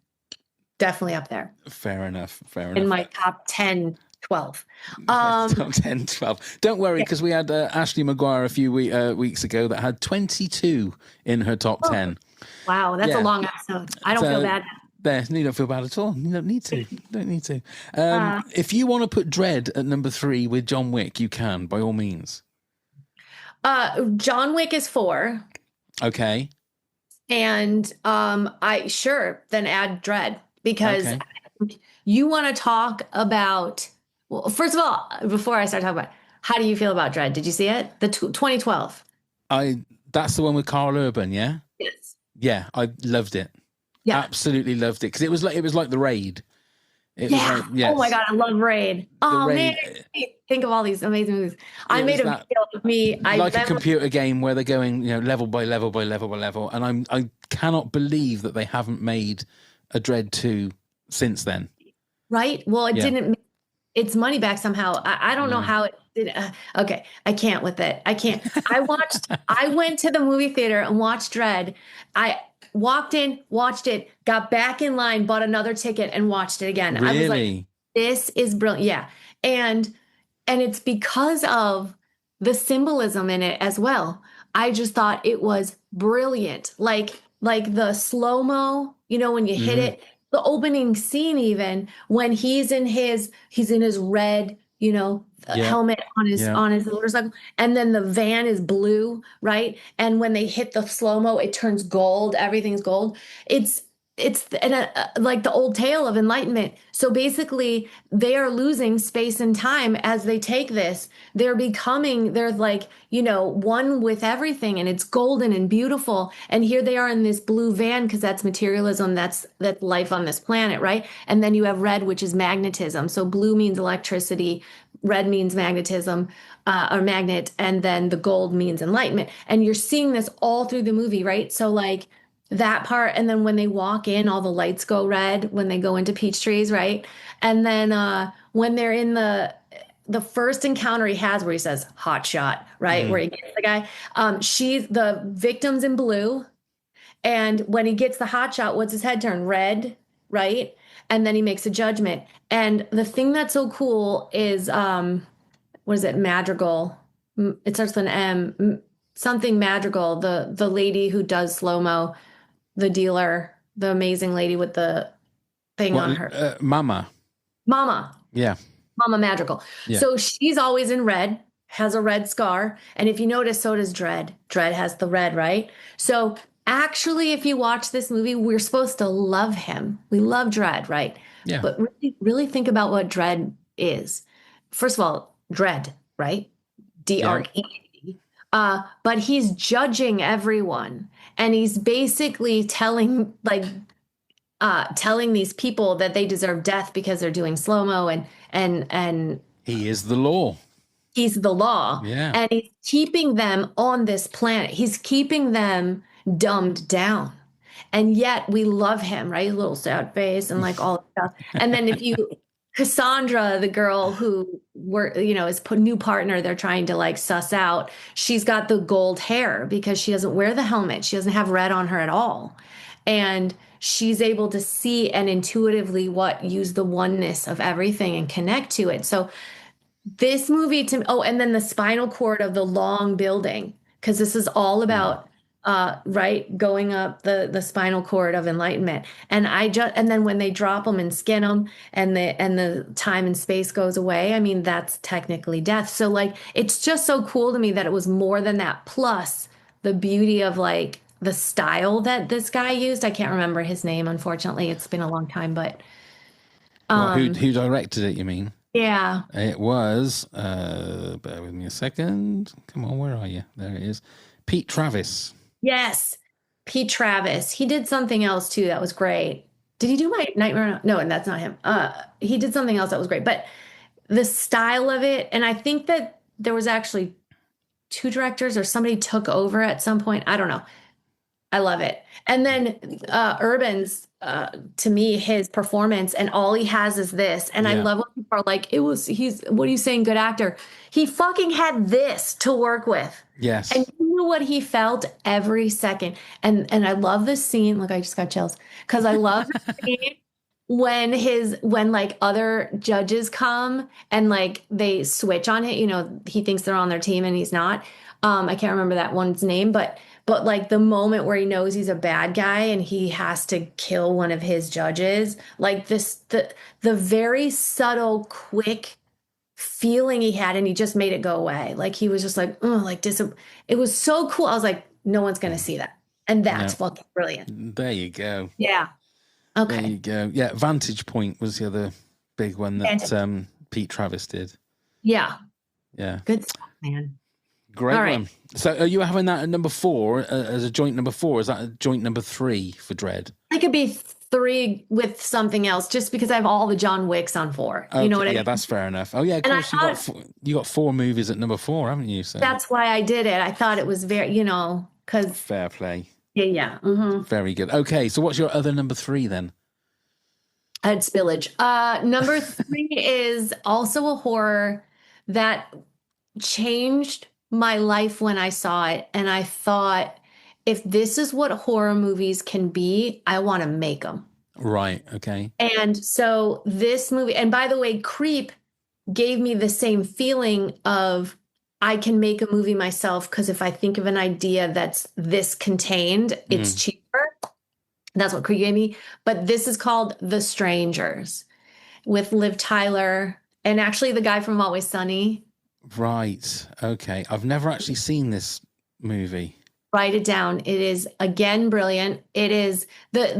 definitely up there fair enough. in my top 10, 12. Top 10, 12. Don't worry, because we had Ashley Maguire a few weeks ago that had 22 in her top 10. Wow, that's Yeah. a long episode. I don't feel bad. There, you don't feel bad at all. You don't need to. Don't need to. If you want to put Dredd at number 3 with John Wick, you can, by all means. John Wick is 4. Okay. And then add Dread because Okay. you want to talk about, well, first of all, before I start talking about, how do you feel about Dread? Did you see it? The 2012. That's the one with Carl Urban, yeah? Yes. Yeah, I loved it. Yeah. Absolutely loved it because it was like The Raid. It was like, yes. Oh my God, I love Raid. Oh Raid, man, think of all these amazing movies. I made a video of me. Like a computer game where they're going, level by level by level by level, and I cannot believe that they haven't made a Dread 2 since then. Right? Well, it didn't. It's money back somehow. I don't know how it did. Okay, I can't with it. I can't. I went to the movie theater and watched Dread. I walked in, watched it, got back in line, bought another ticket, and watched it again. Really? I was like, this is brilliant. Yeah. And it's because of the symbolism in it as well. I just thought it was brilliant. Like the slow-mo, when you hit it, the opening scene, even when he's in his red, helmet on his motorcycle, and then the van is blue, right? And when they hit the slow-mo, it turns gold, everything's gold. It's like the old tale of enlightenment. So basically they are losing space and time as they take this. They're like, one with everything, and it's golden and beautiful. And here they are in this blue van because that's materialism. That's life on this planet, right? And then you have red, which is magnetism. So blue means electricity, red means magnetism, or magnet, and then the gold means enlightenment. And you're seeing this all through the movie, right? So like that part, and then when they walk in, all the lights go red when they go into peach trees, right? And then when they're in the first encounter he has where he says hot shot, right? Where he gets the guy, she's the victim's in blue, and when he gets the hot shot, what's his head turn? Red, right? And then he makes a judgment. And the thing that's so cool is what is it? Madrigal. It starts with an M. Something Madrigal, the lady who does slow-mo, the dealer, the amazing lady with the thing on her. Mama. Yeah. Mama Madrigal. Yeah. So she's always in red, has a red scar. And if you notice, so does Dredd. Dredd has the red, right? So actually, if you watch this movie, we're supposed to love him. We love Dredd, right? Yeah. But really, really think about what Dredd is. First of all, Dredd, right? D-R-E. But he's judging everyone, and he's basically telling these people that they deserve death because they're doing slow-mo, and he is the law. He's the law. Yeah. And he's keeping them on this planet. He's keeping them dumbed down. And yet we love him, right? Little sad face and like all that stuff. And then Cassandra, the girl who is new partner they're trying to like suss out, she's got the gold hair because she doesn't wear the helmet. She doesn't have red on her at all. And she's able to see and intuitively use the oneness of everything and connect to it. So this movie and then the spinal cord of the long building. because this is all about right, going up the spinal cord of enlightenment. And then when they drop them and skin them, and the time and space goes away, I mean, that's technically death. So like, it's just so cool to me that it was more than that. Plus the beauty of like the style that this guy used. I can't remember his name, unfortunately. It's been a long time, but Well, who directed it, you mean? yeah. It was, bear with me a second. Come on, where are you? There it is. Pete Travis. Yes. Pete Travis. He did something else too that was great. Did he do my Nightmare? No, and that's not him. He did something else that was great. But the style of it, and I think that there was actually two directors or somebody took over at some point. I don't know. I love it. And then Urban's, to me, his performance, and all he has is this. And I Yeah. love when people are like, what are you saying, good actor? He fucking had this to work with. Yes. And you knew what he felt every second. And I love this scene. Look, I just got chills. Because I love the scene when like other judges come and like they switch on it. You know, he thinks they're on their team and he's not. I can't remember that one's name, but like the moment where he knows he's a bad guy and he has to kill one of his judges, like the very subtle, quick feeling he had, and he just made it go away. Like he was just like, oh, like it was so cool. I was like, no one's gonna see that. And that's fucking brilliant. There you go. Yeah. There Okay. you go. Yeah, Vantage Point was the other big one that Pete Travis did. Yeah. Yeah. Good stuff, man. Great All right. one. So are you having that at number 4 as a joint number 4? Is that a joint number 3 for Dread? I could be 3 with something else just because I have all the John Wicks on 4. You know what I mean? Yeah, that's fair enough. Oh yeah, of And I course you got 4 movies at number 4, haven't you? So that's why I did it. I thought it was very, because fair play. yeah. Mm-hmm. Very good. Okay, so what's your other number 3 then? I had Spillage. Number 3 is also a horror that changed my life when I saw it. And I thought, if this is what horror movies can be, I want to make them. Right. Okay. And so this movie, and by the way, Creep gave me the same feeling of I can make a movie myself, because if I think of an idea that's this contained, it's cheaper. That's what Creep gave me. But this is called The Strangers with Liv Tyler and actually the guy from Always Sunny. Right. Okay. I've never actually seen this movie. Write it down. It is again brilliant. It is the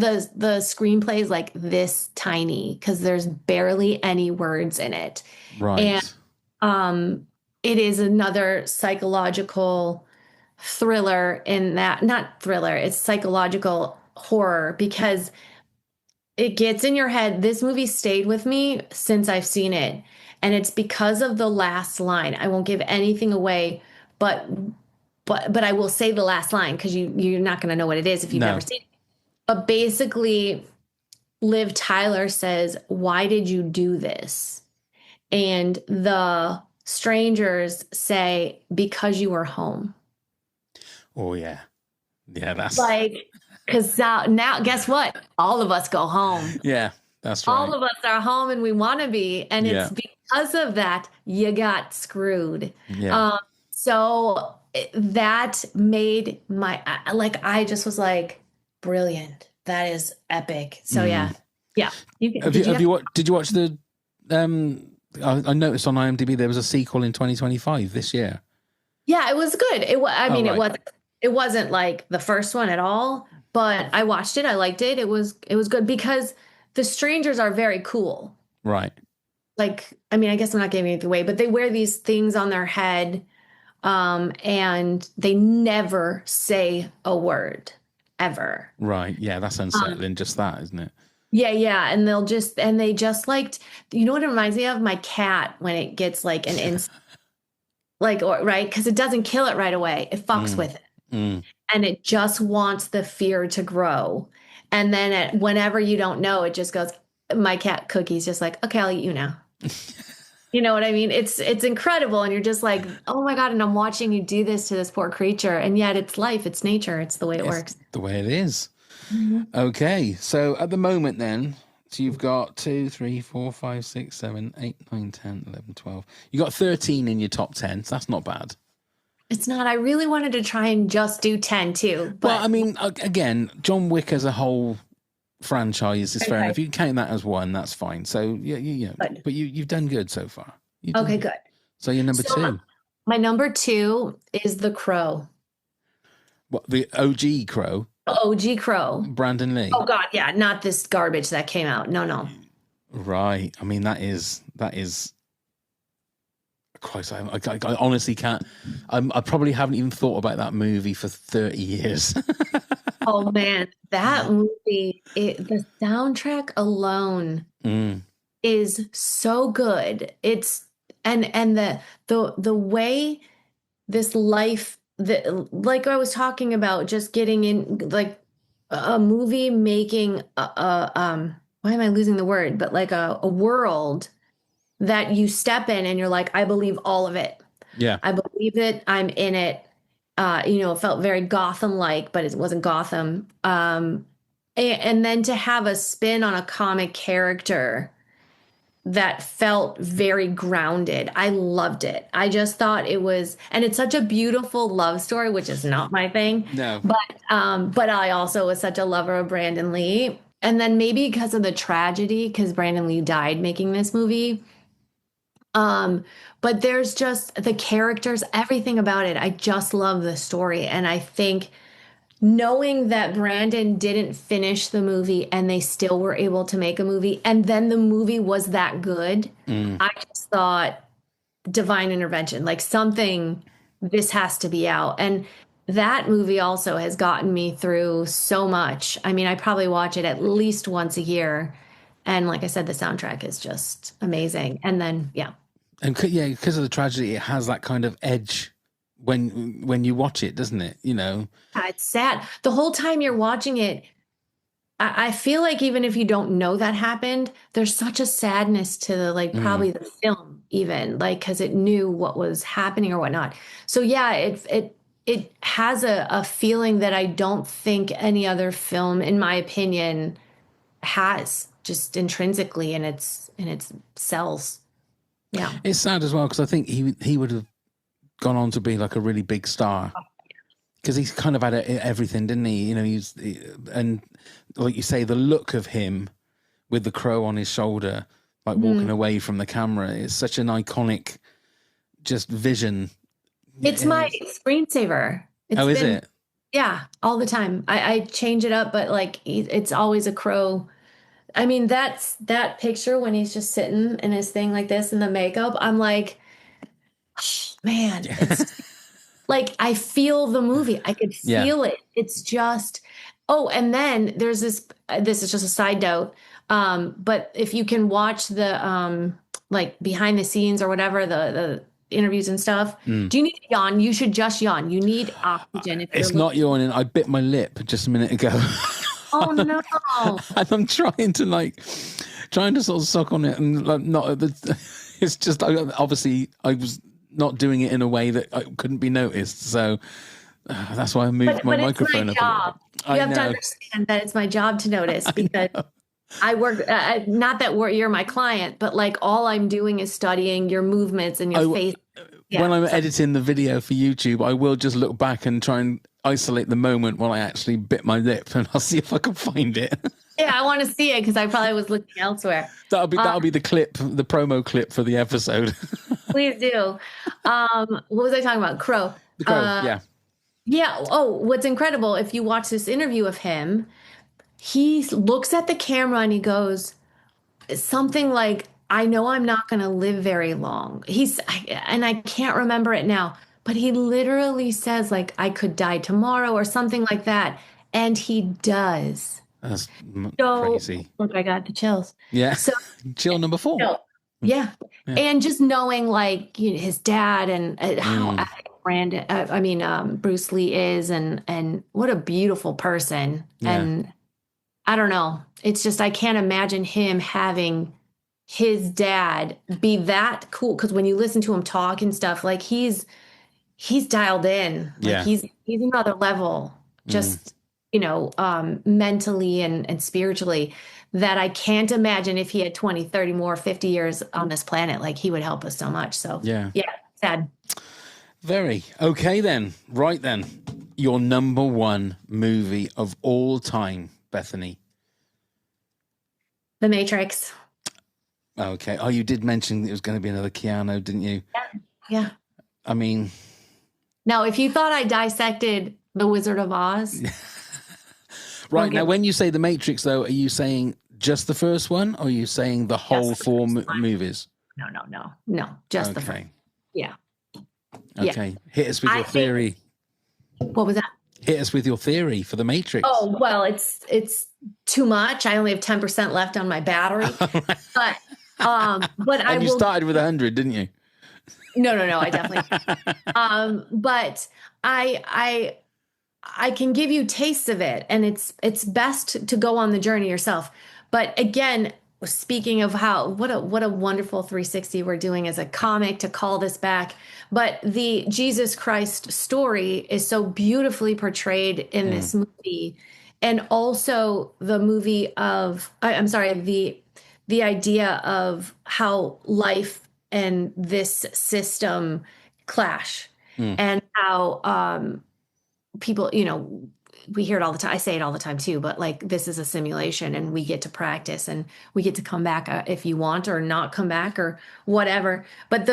screenplay is like this tiny because there's barely any words in it. Right. And it is another psychological thriller in that, not thriller, it's psychological horror because it gets in your head. This movie stayed with me since I've seen it. And it's because of the last line. I won't give anything away, but I will say the last line because you're not going to know what it is if you've never seen it. But basically, Liv Tyler says, "Why did you do this?" And the strangers say, "Because you were home." Oh yeah, yeah. That's like, because now guess what? All of us go home. Yeah, that's right. All of us are home, and we want to be, and it's because of that you got screwed. Yeah. So that made my I just was like, brilliant. That is epic. So yeah. Did you watch the? I noticed on IMDb there was a sequel in 2025 this year. Yeah, it was good. It wasn't like the first one at all, but I watched it. I liked it. It was good because the strangers are very cool. Right. Like, I mean, I guess I'm not giving it away, but they wear these things on their head. And they never say a word ever. Right. Yeah, that's unsettling. Just that, isn't it? Yeah. And they just liked, you know what it reminds me of? My cat when it gets like an right? Because it doesn't kill it right away. It fucks with it. And it just wants the fear to grow. And then whenever you don't know, it just goes, my cat Cookie's just like, okay, I'll eat you now. You know what I mean? It's incredible. And you're just like, oh my God. And I'm watching you do this to this poor creature. And yet it's life. It's nature. It's the way it works. The way it is. Mm-hmm. Okay. So at the moment then, so you've got 2, 3, 4, 5, 6, 7, 8, 9, 10, 11, 12. You got 13 in your top 10. So that's not bad. It's not. I really wanted to try and just do 10 too, Well, but I mean, again, John Wick as a whole franchise is fair okay, enough. You can count that as one, that's fine. So yeah. good. But you've done good so far. You've done Okay, good. good. So you're number So my, two. my number two is The Crow. What, the OG Crow, The OG Crow. Brandon Lee? Oh God, yeah, not this garbage that came out. No, no. Right. I mean, that is. Christ, I honestly can't. I probably haven't even thought about that movie for 30 years. Oh man, that movie, the soundtrack alone Mm, is so good. It's and the way this life that, like I was talking about, just getting in like a movie making why am I losing the word? But like a world that you step in and you're like, I believe all of it. yeah. I believe it. I'm in it. It felt very Gotham-like, but it wasn't Gotham. And then to have a spin on a comic character that felt very grounded. I loved it. I just thought it was, and it's such a beautiful love story, which is not my thing. No. But I also was such a lover of Brandon Lee. And then maybe because of the tragedy, because Brandon Lee died making this movie. But there's just the characters, everything about it. I just love the story. And I think knowing that Brandon didn't finish the movie and they still were able to make a movie, and then the movie was that good, Mm. I just thought divine intervention, like something, this has to be out. And that movie also has gotten me through so much. I mean, I probably watch it at least once a year. And like I said, the soundtrack is just amazing. And then, yeah. And yeah, because of the tragedy, it has that kind of edge when you watch it, doesn't it? It's sad. The whole time you're watching it, I feel like even if you don't know that happened, there's such a sadness to the like Mm. probably the film even like because it knew what was happening or whatnot. So yeah, it has a feeling that I don't think any other film, in my opinion, has just intrinsically in its cells. Yeah. It's sad as well because I think he would have gone on to be like a really big star because he's kind of had everything, didn't he? And like you say, the look of him with the crow on his shoulder, like walking away from the camera, is such an iconic just vision. It's my screensaver. It's Oh, is been, it? yeah, all the time. I change it up, but like it's always a crow. I mean, that picture when he's just sitting in his thing like this in the makeup. I'm like, oh, man, it's like I feel the movie. I could Yeah. feel it. It's just, oh, and then there's this is just a side note. But if you can watch the like behind the scenes or whatever, the interviews and stuff, Mm. do you need to yawn? You should just yawn. You need oxygen if It's you're not yawning. I bit my lip just a minute ago. Oh no. And I'm trying to sort of suck on it and like not it's just obviously I was not doing it in a way that I couldn't be noticed, so that's why I moved my But it's my microphone up a little job. bit. You I have to know. understand that it's my job to notice because I work, not that you're my client, but like all I'm doing is studying your movements and your face. Yeah, When I'm so- editing the video for YouTube, I will just look back and try and isolate the moment when I actually bit my lip, and I'll see if I can find it. yeah, I want to see it because I probably was looking elsewhere. That'll be the clip, the promo clip for the episode. Please do. What was I talking about? Crow. The crow, yeah. Yeah. Oh, what's incredible, if you watch this interview of him, he looks at the camera and he goes something like, I know I'm not going to live very long. And I can't remember it now, but he literally says, like, I could die tomorrow or something like that. And he does. That's So, crazy. look, I got the chills. Yeah. So, Chill number 4. no, yeah. And just knowing, like, his dad and how Brandon, Bruce Lee is, and what a beautiful person. Yeah. And I don't know. It's just, I can't imagine him having his dad be that cool. Because when you listen to him talk and stuff, like he's dialed in. Like Yeah. he's another level, just, mentally and spiritually, that I can't imagine if he had 20, 30 more, 50 years on this planet, like he would help us so much. So Yeah. sad. Very. Okay, then. Right then. Your number one movie of all time, Bethany. The Matrix. Okay. Oh, you did mention it was going to be another Keanu, didn't you? Yeah. I mean... Now, if you thought I dissected The Wizard of Oz... Right, now when you say The Matrix, though, are you saying just the first one, or are you saying the whole four movies? No, just the first. Yeah. Okay, hit us with your theory. What was that? Hit us with your theory for The Matrix. Oh, well, it's too much. I only have 10% left on my battery. But and you started with 100, didn't you? No, I definitely. But I can give you tastes of it, and it's best to go on the journey yourself. But again, speaking of what a wonderful 360 we're doing as a comic to call this back. But the Jesus Christ story is so beautifully portrayed in this movie, and also the movie of the idea of how life and this system clash, and how people, we hear it all the time. I say it all the time too, but like, this is a simulation and we get to practice and we get to come back if you want, or not come back or whatever. But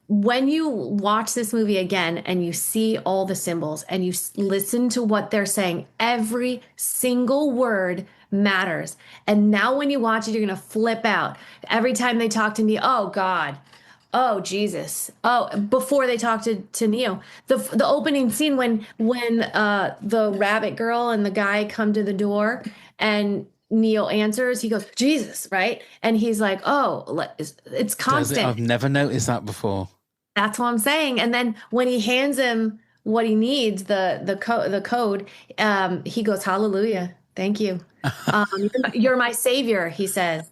when you watch this movie again and you see all the symbols and you listen to what they're saying, every single word matters. And now when you watch it, you're going to flip out. Every time they talk to me, oh God, oh Jesus, oh, before they talk to Neo, the opening scene when the rabbit girl and the guy come to the door and Neo answers, he goes, Jesus, right? And he's like, oh, it's constant. I've never noticed that before. That's what I'm saying. And then when he hands him what he needs, the code, he goes, hallelujah, thank you. You're my savior, he says.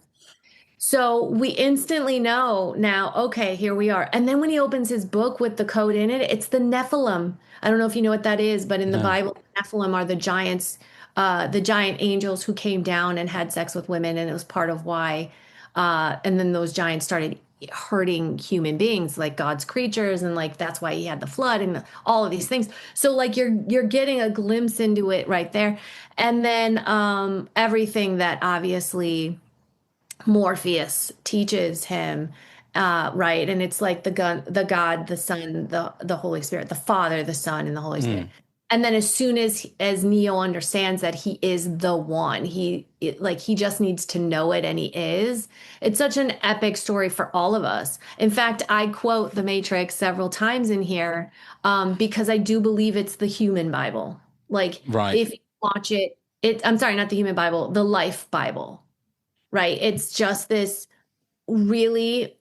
So we instantly know now, okay, here we are. And then when he opens his book with the code in it, it's the Nephilim. I don't know if you know what that is, but in the Bible, Nephilim are the giants, the giant angels who came down and had sex with women. And it was part of why. And then those giants started hurting human beings, like God's creatures. And like, that's why he had the flood and all of these things. So like you're getting a glimpse into it right there. And then everything that obviously Morpheus teaches him, right? And it's like the God, the Son, the Holy Spirit, the Father, the Son, and the Holy Spirit. And then as soon as Neo understands that he is the one, he just needs to know it, and he is. It's such an epic story for all of us. In fact, I quote The Matrix several times in here because I do believe it's the human Bible. Like, if you watch it, I'm sorry, not the human Bible, the life Bible. Right. It's just this really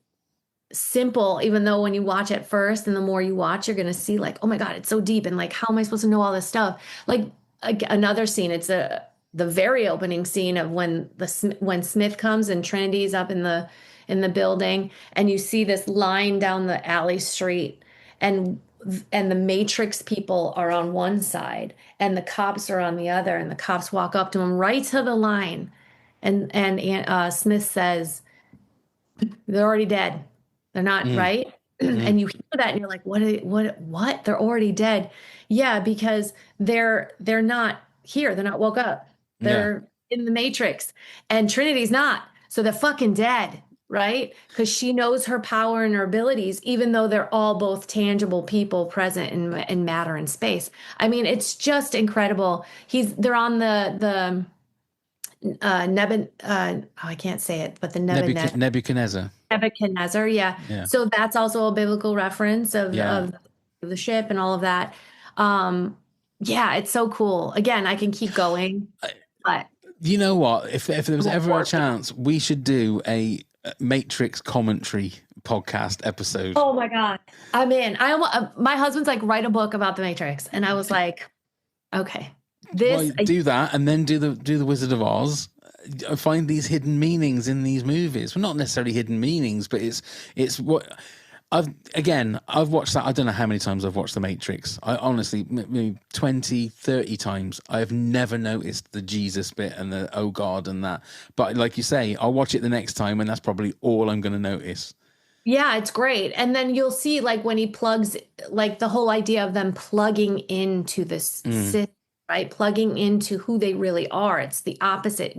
simple, even though when you watch it first and the more you watch, you're going to see like, oh my God, it's so deep. And like, how am I supposed to know all this stuff? Like another scene, it's the very opening scene of when Smith comes and Trinity's up in the building, and you see this line down the alley street, and the Matrix people are on one side and the cops are on the other, and the cops walk up to him right to the line. And Smith says, they're already dead. They're not right. And you hear that and you're like, what? They're already dead. Yeah, because they're not here. They're not woke up. They're in the Matrix, and Trinity's not. So they're fucking dead, right? Because she knows her power and her abilities, even though they're all both tangible people present in matter and space. I mean, it's just incredible. They're on the I can't say it, but the Nebuchadnezzar. Nebuchadnezzar, yeah. So that's also a biblical reference of the ship and all of that. Yeah, it's so cool. Again, I can keep going, but you know what? If there was ever a chance, we should do a Matrix commentary podcast episode. Oh my God, I'm in. My husband's like, write a book about the Matrix, and I was like, okay. Do that, and then do the Wizard of Oz. Find these hidden meanings in these movies. Well, not necessarily hidden meanings, but it's what I've watched that. I don't know how many times I've watched The Matrix. I honestly, maybe 20, 30 times. I've never noticed the Jesus bit and the oh God and that. But like you say, I'll watch it the next time, and that's probably all I'm going to notice. Yeah, it's great. And then you'll see like when he plugs, like the whole idea of them plugging into this system, right? Plugging into who they really are. It's the opposite.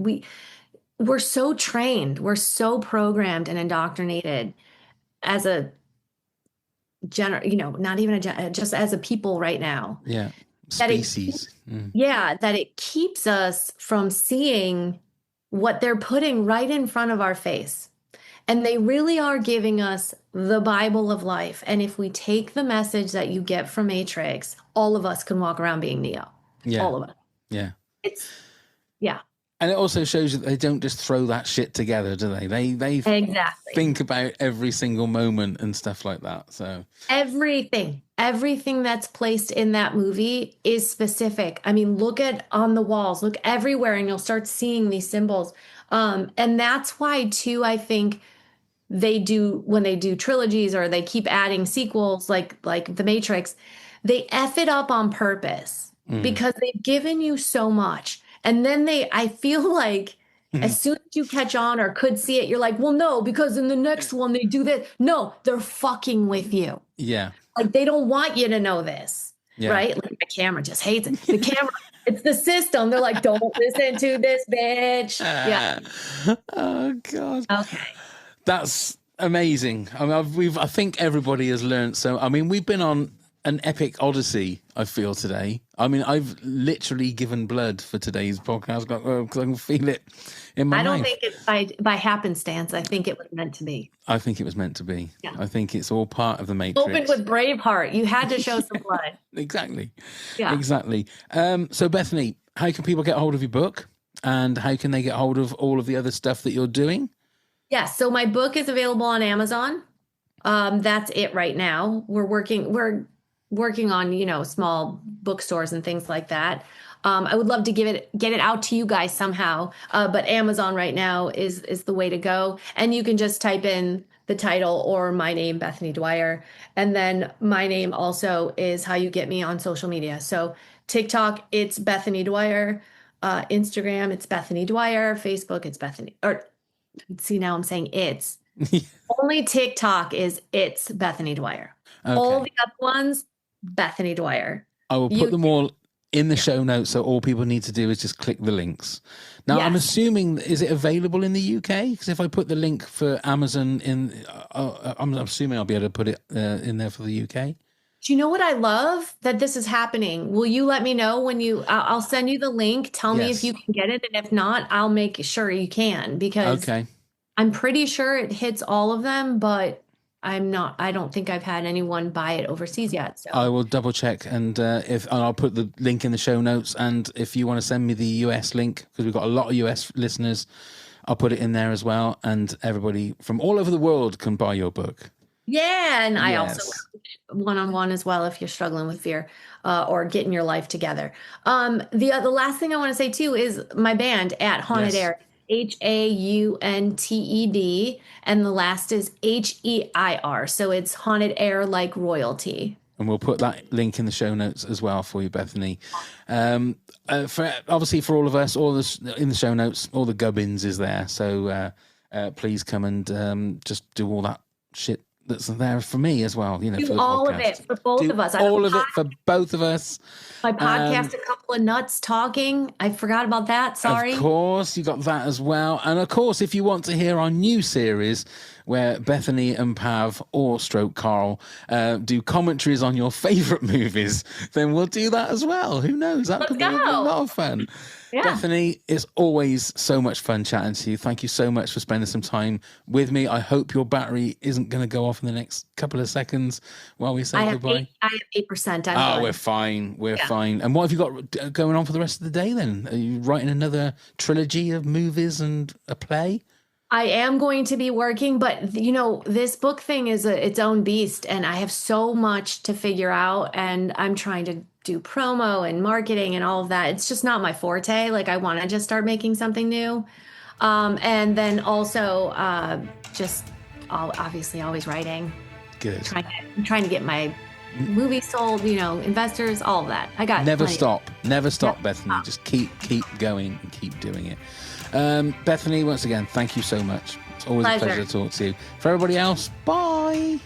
We're so trained, we're so programmed and indoctrinated as a not even just as a people right now. Yeah. That Species. that it keeps us from seeing what they're putting right in front of our face. And they really are giving us the Bible of life. And if we take the message that you get from Matrix, all of us can walk around being Neo. Yeah. All of us. Yeah. Yeah. And it also shows that they don't just throw that shit together, do they? They Exactly. think about every single moment and stuff like that. So everything that's placed in that movie is specific. I mean, look at on the walls, look everywhere, and you'll start seeing these symbols. And that's why too, I think when they do trilogies or they keep adding sequels like The Matrix, they F it up on purpose because they've given you so much. And then I feel like as soon as you catch on or could see it, you're like, well, no, because in the next one they do this. No, they're fucking with you. Yeah. Like they don't want you to know this. Yeah. Right? Like the camera just hates it. The camera, it's the system. They're like, don't listen to this bitch. Yeah. Oh God. Okay. That's amazing. I mean, I think everybody has learned. So, I mean, we've been on an epic odyssey, I feel, today. I mean, I've literally given blood for today's podcast because I can feel it in my I don't mouth. think it's by happenstance. I think it was meant to be. I think it was meant to be. Yeah. I think it's all part of the Matrix. Opened with Braveheart. You had to show some blood. Exactly. Yeah. Exactly. So, Bethany, how can people get hold of your book? And how can they get hold of all of the other stuff that you're doing? Yes. So my book is available on Amazon. That's it right now. We're working on, small bookstores and things like that. I would love to get it out to you guys somehow. But Amazon right now is the way to go. And you can just type in the title or my name, Bethany Dwyer. And then my name also is how you get me on social media. So TikTok, it's Bethany Dwyer. Instagram, it's Bethany Dwyer. Facebook, it's Bethany. Or see, now I'm saying it's. Only TikTok it's Bethany Dwyer. Okay. All the other ones, Bethany Dwyer. I will put them all in the show notes, so all people need to do is just click the links. Now, Yes. I'm assuming, is it available in the UK? Because if I put the link for Amazon in, I'm assuming I'll be able to put it in there for the UK. Do you know what I love? That this is happening. Will you let me know when I'll send you the link. Tell me if you can get it. And if not, I'll make sure you can, because I'm pretty sure it hits all of them, but I don't think I've had anyone buy it overseas yet. So I will double check, and I'll put the link in the show notes. And if you want to send me the US link, because we've got a lot of US listeners, I'll put it in there as well. And everybody from all over the world can buy your book. Yeah, and I also one-on-one as well if you're struggling with fear or getting your life together. The last thing I want to say too is my band at Haunted Heir, HAUNTED, and the last is HEIR. So it's Haunted Heir like royalty. And we'll put that link in the show notes as well for you, Bethany. For all of us, all this in the show notes, all the Gubbins is there. So please come and just do all that shit that's there for me as well. For the all podcast. of it for both of us. All of it for both of us. My podcast, A Couple of Nuts Talking. I forgot about that. Sorry. Of course, you got that as well. And of course, if you want to hear our new series where Bethany and Pav or Stroke Carl do commentaries on your favorite movies, then we'll do that as well. Who knows? That could be a lot of fun. Yeah. Bethany, it's always so much fun chatting to you. Thank you so much for spending some time with me. I hope your battery isn't going to go off in the next couple of seconds while we say goodbye. I have 8%. We're fine. We're fine. And what have you got going on for the rest of the day then? Are you writing another trilogy of movies and a play? I am going to be working, but this book thing is its own beast, and I have so much to figure out, and I'm trying to do promo and marketing and all of that. It's just not my forte. Like I want to just start making something new. And then also obviously always writing. Good. Trying to get my movie sold, investors, all of that. I got Never stop, Bethany. Just keep going and keep doing it. Bethany, once again, thank you so much. It's always a Pleasure. pleasure to talk to you. For everybody else, bye.